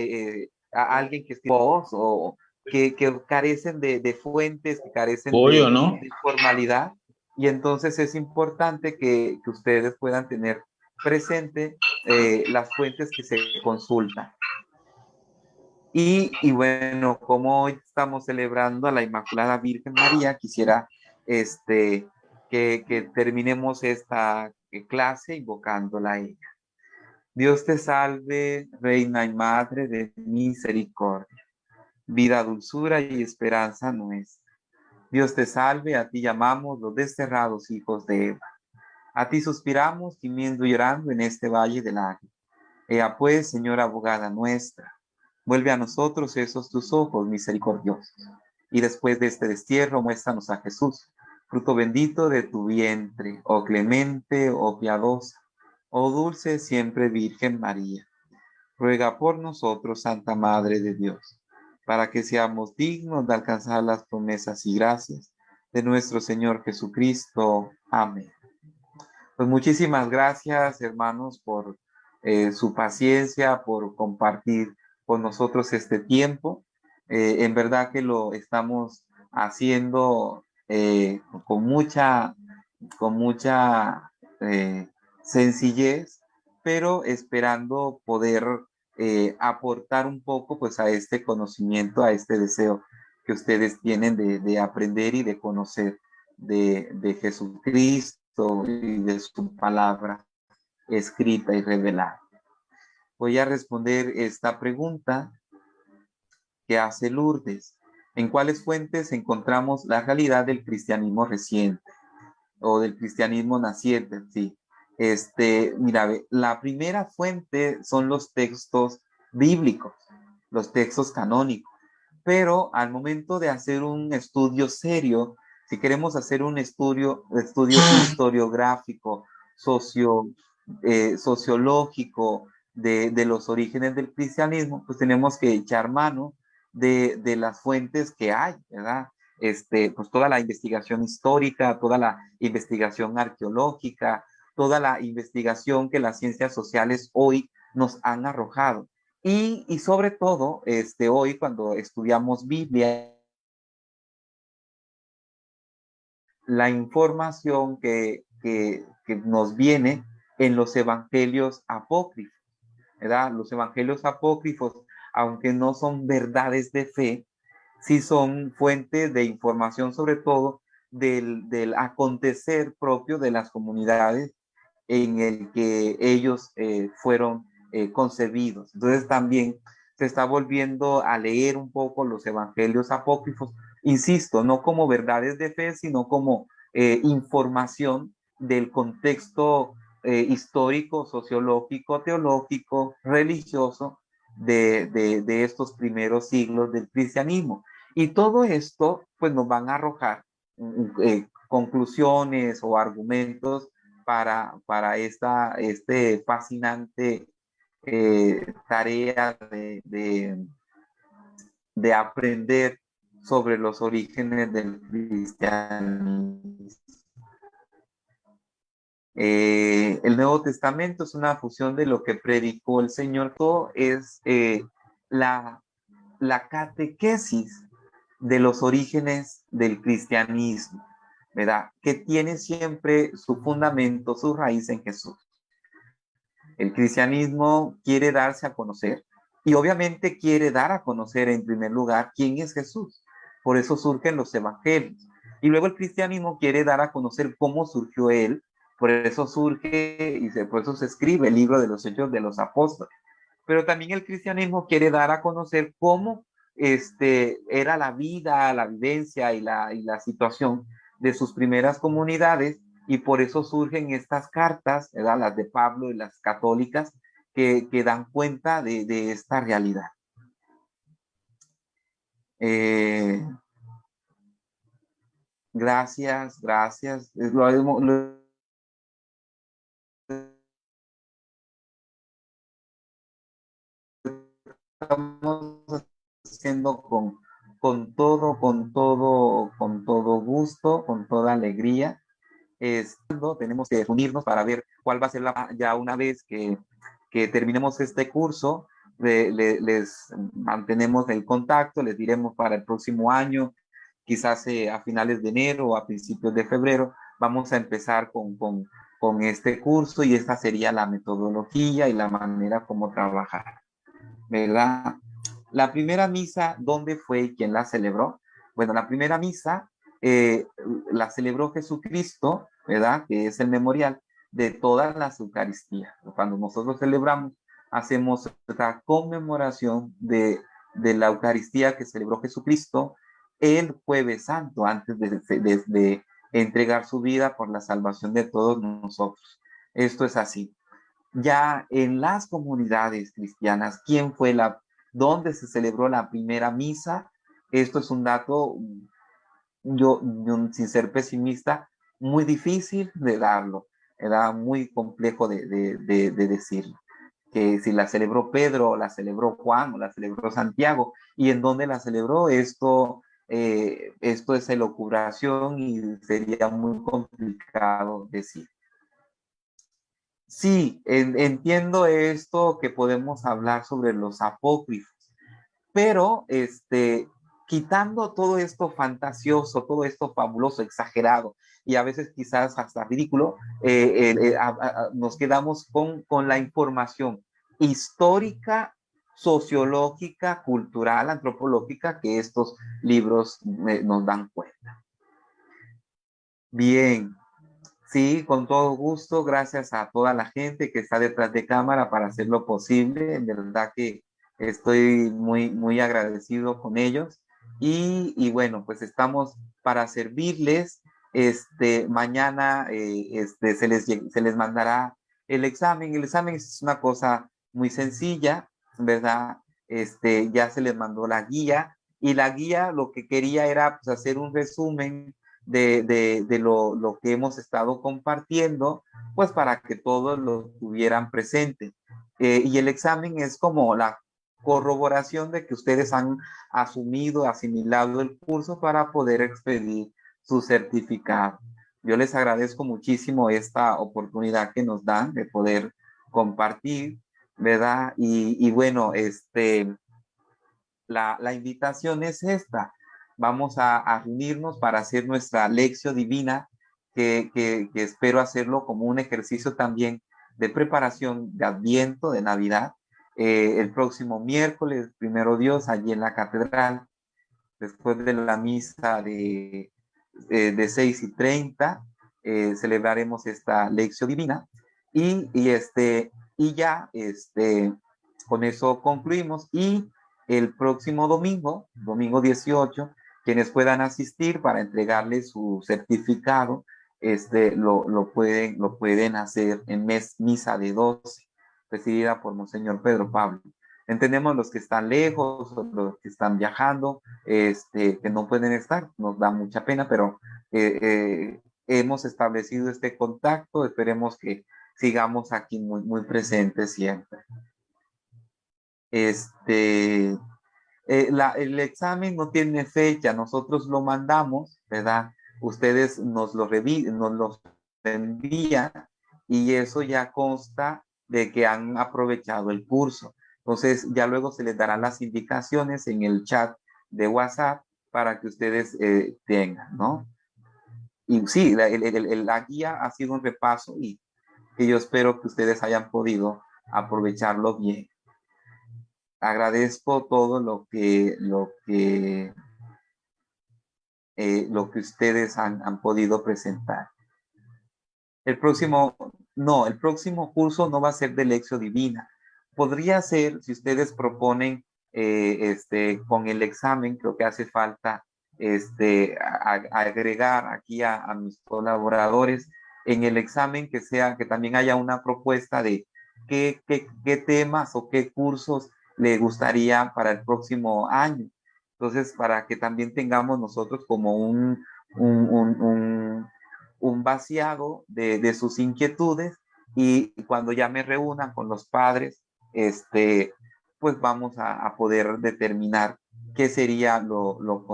Speaker 2: alguien que escribe posts o que carecen de fuentes, que carecen
Speaker 3: Obvio, ¿no?
Speaker 2: de formalidad, y entonces es importante que ustedes puedan tener presente las fuentes que se consultan. Y bueno, como hoy estamos celebrando a la Inmaculada Virgen María, quisiera que terminemos esta clase invocándola a ella. Dios te salve, Reina y Madre de misericordia, vida, dulzura y esperanza nuestra. Dios te salve, a ti llamamos los desterrados hijos de Eva. A ti suspiramos, gimiendo y llorando en este valle de lágrimas. Ea pues, Señora abogada nuestra, vuelve a nosotros esos tus ojos misericordiosos, y después de este destierro muéstranos a Jesús, fruto bendito de tu vientre, oh clemente, oh piadosa, oh dulce siempre Virgen María. Ruega por nosotros, Santa Madre de Dios, para que seamos dignos de alcanzar las promesas y gracias de nuestro Señor Jesucristo. Amén. Pues muchísimas gracias, hermanos, por su paciencia, por compartir con nosotros este tiempo. En verdad que lo estamos haciendo con mucha sencillez, pero esperando poder aportar un poco pues a este conocimiento, a este deseo que ustedes tienen de aprender y de conocer de Jesucristo y de su palabra escrita y revelada. Voy a responder esta pregunta que hace Lourdes. ¿En cuáles fuentes encontramos la realidad del cristianismo reciente o del cristianismo naciente? Sí. Mira, la primera fuente son los textos bíblicos, los textos canónicos, pero al momento de hacer un estudio serio, si queremos hacer un estudio historiográfico, socio, sociológico de los orígenes del cristianismo, pues tenemos que echar mano de las fuentes que hay, ¿verdad? Pues toda la investigación histórica, toda la investigación arqueológica, toda la investigación que las ciencias sociales hoy nos han arrojado. Y sobre todo, hoy cuando estudiamos Biblia, la información que nos viene en los evangelios apócrifos, ¿verdad? Los evangelios apócrifos, aunque no son verdades de fe, sí son fuentes de información, sobre todo del acontecer propio de las comunidades en el que ellos fueron concebidos. Entonces también se está volviendo a leer un poco los evangelios apócrifos, insisto, no como verdades de fe, sino como información del contexto histórico, sociológico, teológico, religioso de estos primeros siglos del cristianismo. Y todo esto, pues nos van a arrojar conclusiones o argumentos para esta fascinante tarea de aprender sobre los orígenes del cristianismo. El Nuevo Testamento es una fusión de lo que predicó el Señor. Todo es la catequesis de los orígenes del cristianismo, ¿verdad? Que tiene siempre su fundamento, su raíz en Jesús. El cristianismo quiere darse a conocer y obviamente quiere dar a conocer en primer lugar quién es Jesús. Por eso surgen los evangelios. Y luego el cristianismo quiere dar a conocer cómo surgió él. Por eso surge y por eso se escribe el libro de los Hechos de los Apóstoles. Pero también el cristianismo quiere dar a conocer cómo era la vida, la vivencia y la situación de sus primeras comunidades, y por eso surgen estas cartas, ¿verdad? Las de Pablo y las católicas, que dan cuenta de esta realidad. Gracias, gracias. Lo estamos haciendo con todo gusto, con toda alegría. Tenemos que unirnos para ver cuál va a ser ya una vez que terminemos este curso, les mantenemos el contacto, les diremos para el próximo año, quizás a finales de enero o a principios de febrero, vamos a empezar con este curso y esta sería la metodología y la manera como trabajar, ¿verdad? La primera misa, ¿dónde fue y quién la celebró? Bueno, la primera misa eh, la celebró Jesucristo, ¿verdad? Que es el memorial de todas las Eucaristías. Cuando nosotros celebramos, hacemos la conmemoración de la Eucaristía que celebró Jesucristo el Jueves Santo, antes de entregar su vida por la salvación de todos nosotros. Esto es así. Ya en las comunidades cristianas, dónde se celebró la primera misa? Esto es un dato, yo sin ser pesimista, muy difícil de darlo. Era muy complejo de decirlo. Que si la celebró Pedro, o la celebró Juan, o la celebró Santiago, y en dónde la celebró, esto es elucubración y sería muy complicado decir. Sí, entiendo esto que podemos hablar sobre los apócrifos, pero quitando todo esto fantasioso, todo esto fabuloso, exagerado y a veces quizás hasta ridículo, nos quedamos con la información histórica, sociológica, cultural, antropológica que estos libros nos dan cuenta. Bien, sí, con todo gusto, gracias a toda la gente que está detrás de cámara para hacerlo posible. En verdad que estoy muy, muy agradecido con ellos. Y bueno, pues estamos para servirles. Mañana se les mandará el examen. El examen es una cosa muy sencilla, ¿verdad? Ya se les mandó la guía y la guía lo que quería era pues, hacer un resumen de lo que hemos estado compartiendo, pues para que todos lo tuvieran presente. Y el examen es como la corroboración de que ustedes han asumido, asimilado el curso para poder expedir su certificado. Yo les agradezco muchísimo esta oportunidad que nos dan de poder compartir, ¿verdad? Y bueno, la invitación es esta. Vamos a reunirnos para hacer nuestra lección divina, que espero hacerlo como un ejercicio también de preparación de Adviento, de Navidad, el próximo miércoles, primero Dios, allí en la catedral, después de la misa de 6:30, celebraremos esta lección divina y ya con eso concluimos y el próximo domingo, domingo 18, quienes puedan asistir para entregarle su certificado, lo pueden hacer en misa de 12, presidida por Monseñor Pedro Pablo. Entendemos los que están lejos, los que están viajando, que no pueden estar, nos da mucha pena, pero hemos establecido este contacto, esperemos que sigamos aquí muy, muy presentes siempre. El examen no tiene fecha, nosotros lo mandamos, ¿verdad? Ustedes nos lo envían y eso ya consta de que han aprovechado el curso. Entonces, ya luego se les darán las indicaciones en el chat de WhatsApp para que ustedes tengan, ¿no? Y sí, la guía ha sido un repaso y que yo espero que ustedes hayan podido aprovecharlo bien. Agradezco todo lo que ustedes han podido presentar. El próximo curso no va a ser de lección divina. Podría ser, si ustedes proponen con el examen, creo que hace falta agregar aquí a mis colaboradores en el examen que también haya una propuesta de qué temas o qué cursos le gustaría para el próximo año. Entonces, para que también tengamos nosotros como un vaciado de sus inquietudes, y cuando ya me reúnan con los padres, pues vamos a poder determinar qué sería lo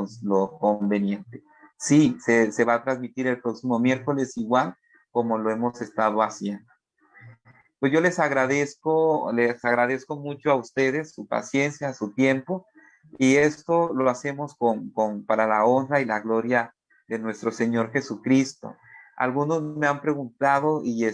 Speaker 2: conveniente. Sí, se va a transmitir el próximo miércoles igual como lo hemos estado haciendo. Pues yo les agradezco mucho a ustedes su paciencia, su tiempo, y esto lo hacemos para la honra y la gloria de nuestro Señor Jesucristo. Algunos me han preguntado, y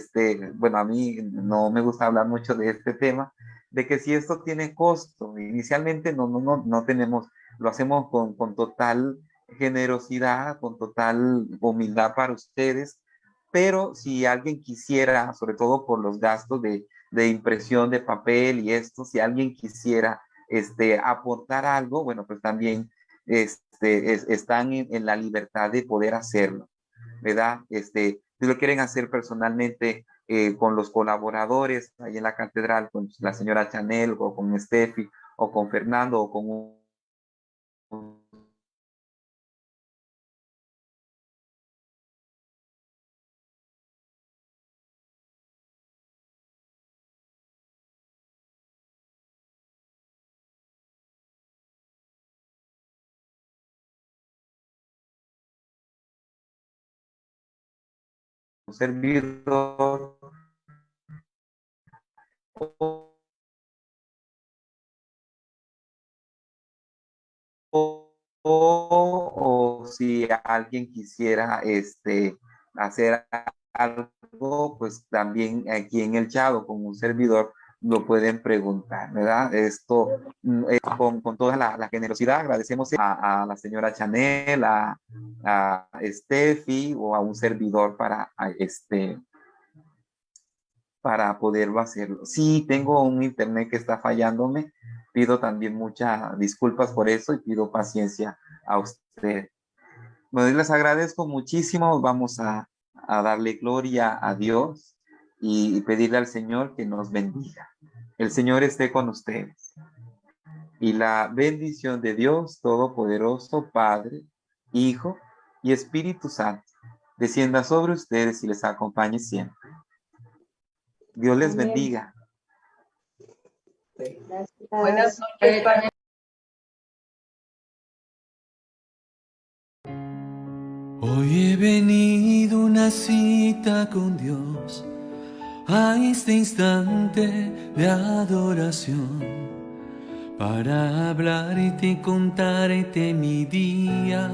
Speaker 2: bueno, a mí no me gusta hablar mucho de este tema, de que si esto tiene costo. Inicialmente no tenemos, lo hacemos con total generosidad, con total humildad para ustedes, pero si alguien quisiera, sobre todo por los gastos de impresión de papel y esto, si alguien quisiera aportar algo, bueno, pues también están en la libertad de poder hacerlo, ¿verdad? Si lo quieren hacer personalmente con los colaboradores ahí en la catedral, con la señora Chanel o con Steffi o con Fernando o con un servidor, o si alguien quisiera hacer algo, pues también aquí en el chat o con un servidor lo pueden preguntar, ¿verdad? Esto con toda la generosidad agradecemos a la señora Chanel, a Steffi o a un servidor para poderlo hacerlo. Sí, tengo un internet que está fallándome, pido también muchas disculpas por eso y pido paciencia a usted. Bueno, les agradezco muchísimo, vamos a darle gloria a Dios y pedirle al Señor que nos bendiga. El Señor esté con ustedes. Y la bendición de Dios Todopoderoso, Padre, Hijo y Espíritu Santo, descienda sobre ustedes y les acompañe siempre. Dios les bendiga.
Speaker 3: Buenas noches.
Speaker 1: Hoy he venido a una cita con Dios, a este instante de adoración, para hablarte y contarte mi día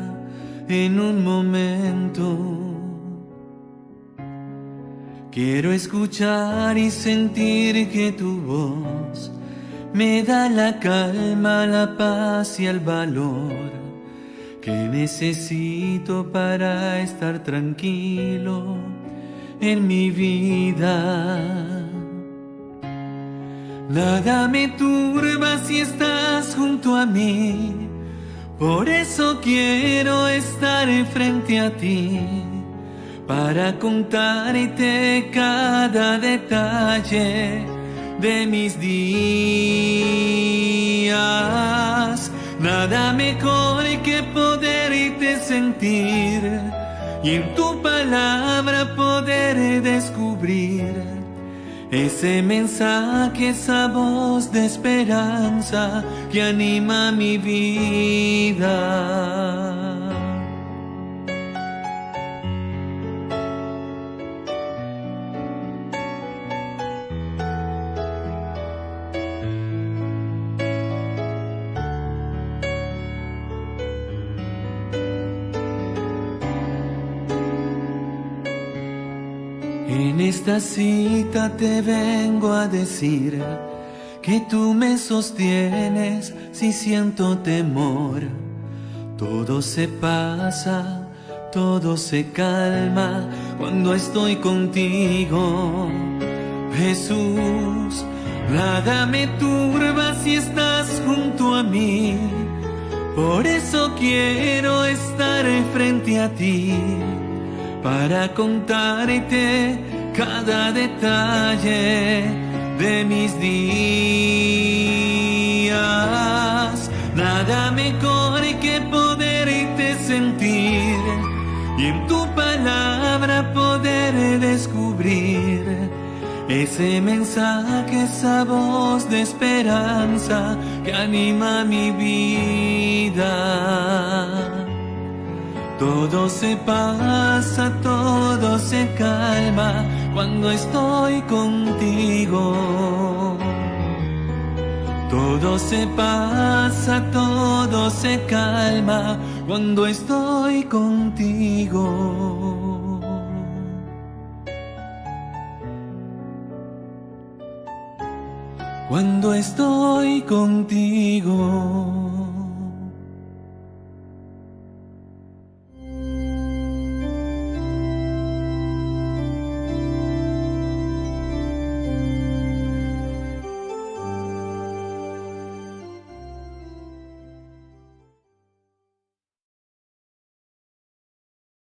Speaker 1: en un momento. Quiero escuchar y sentir que tu voz me da la calma, la paz y el valor que necesito para estar tranquilo en mi vida. Nada me turba si estás junto a mí, por eso quiero estar frente a ti, para contarte cada detalle de mis días. Nada mejor que poderte sentir y en tu palabra poder descubrir ese mensaje, esa voz de esperanza que anima mi vida. En esta cita te vengo a decir que tú me sostienes si siento temor. Todo se pasa, todo se calma cuando estoy contigo. Jesús, nada me turba si estás junto a mí. Por eso quiero estar frente a ti, para contarte cada detalle de mis días. Nada mejor que poderte sentir y en tu palabra poder descubrir ese mensaje, esa voz de esperanza que anima mi vida. Todo se pasa, todo se calma cuando estoy contigo. Todo se pasa, todo se calma cuando estoy contigo. Cuando estoy contigo.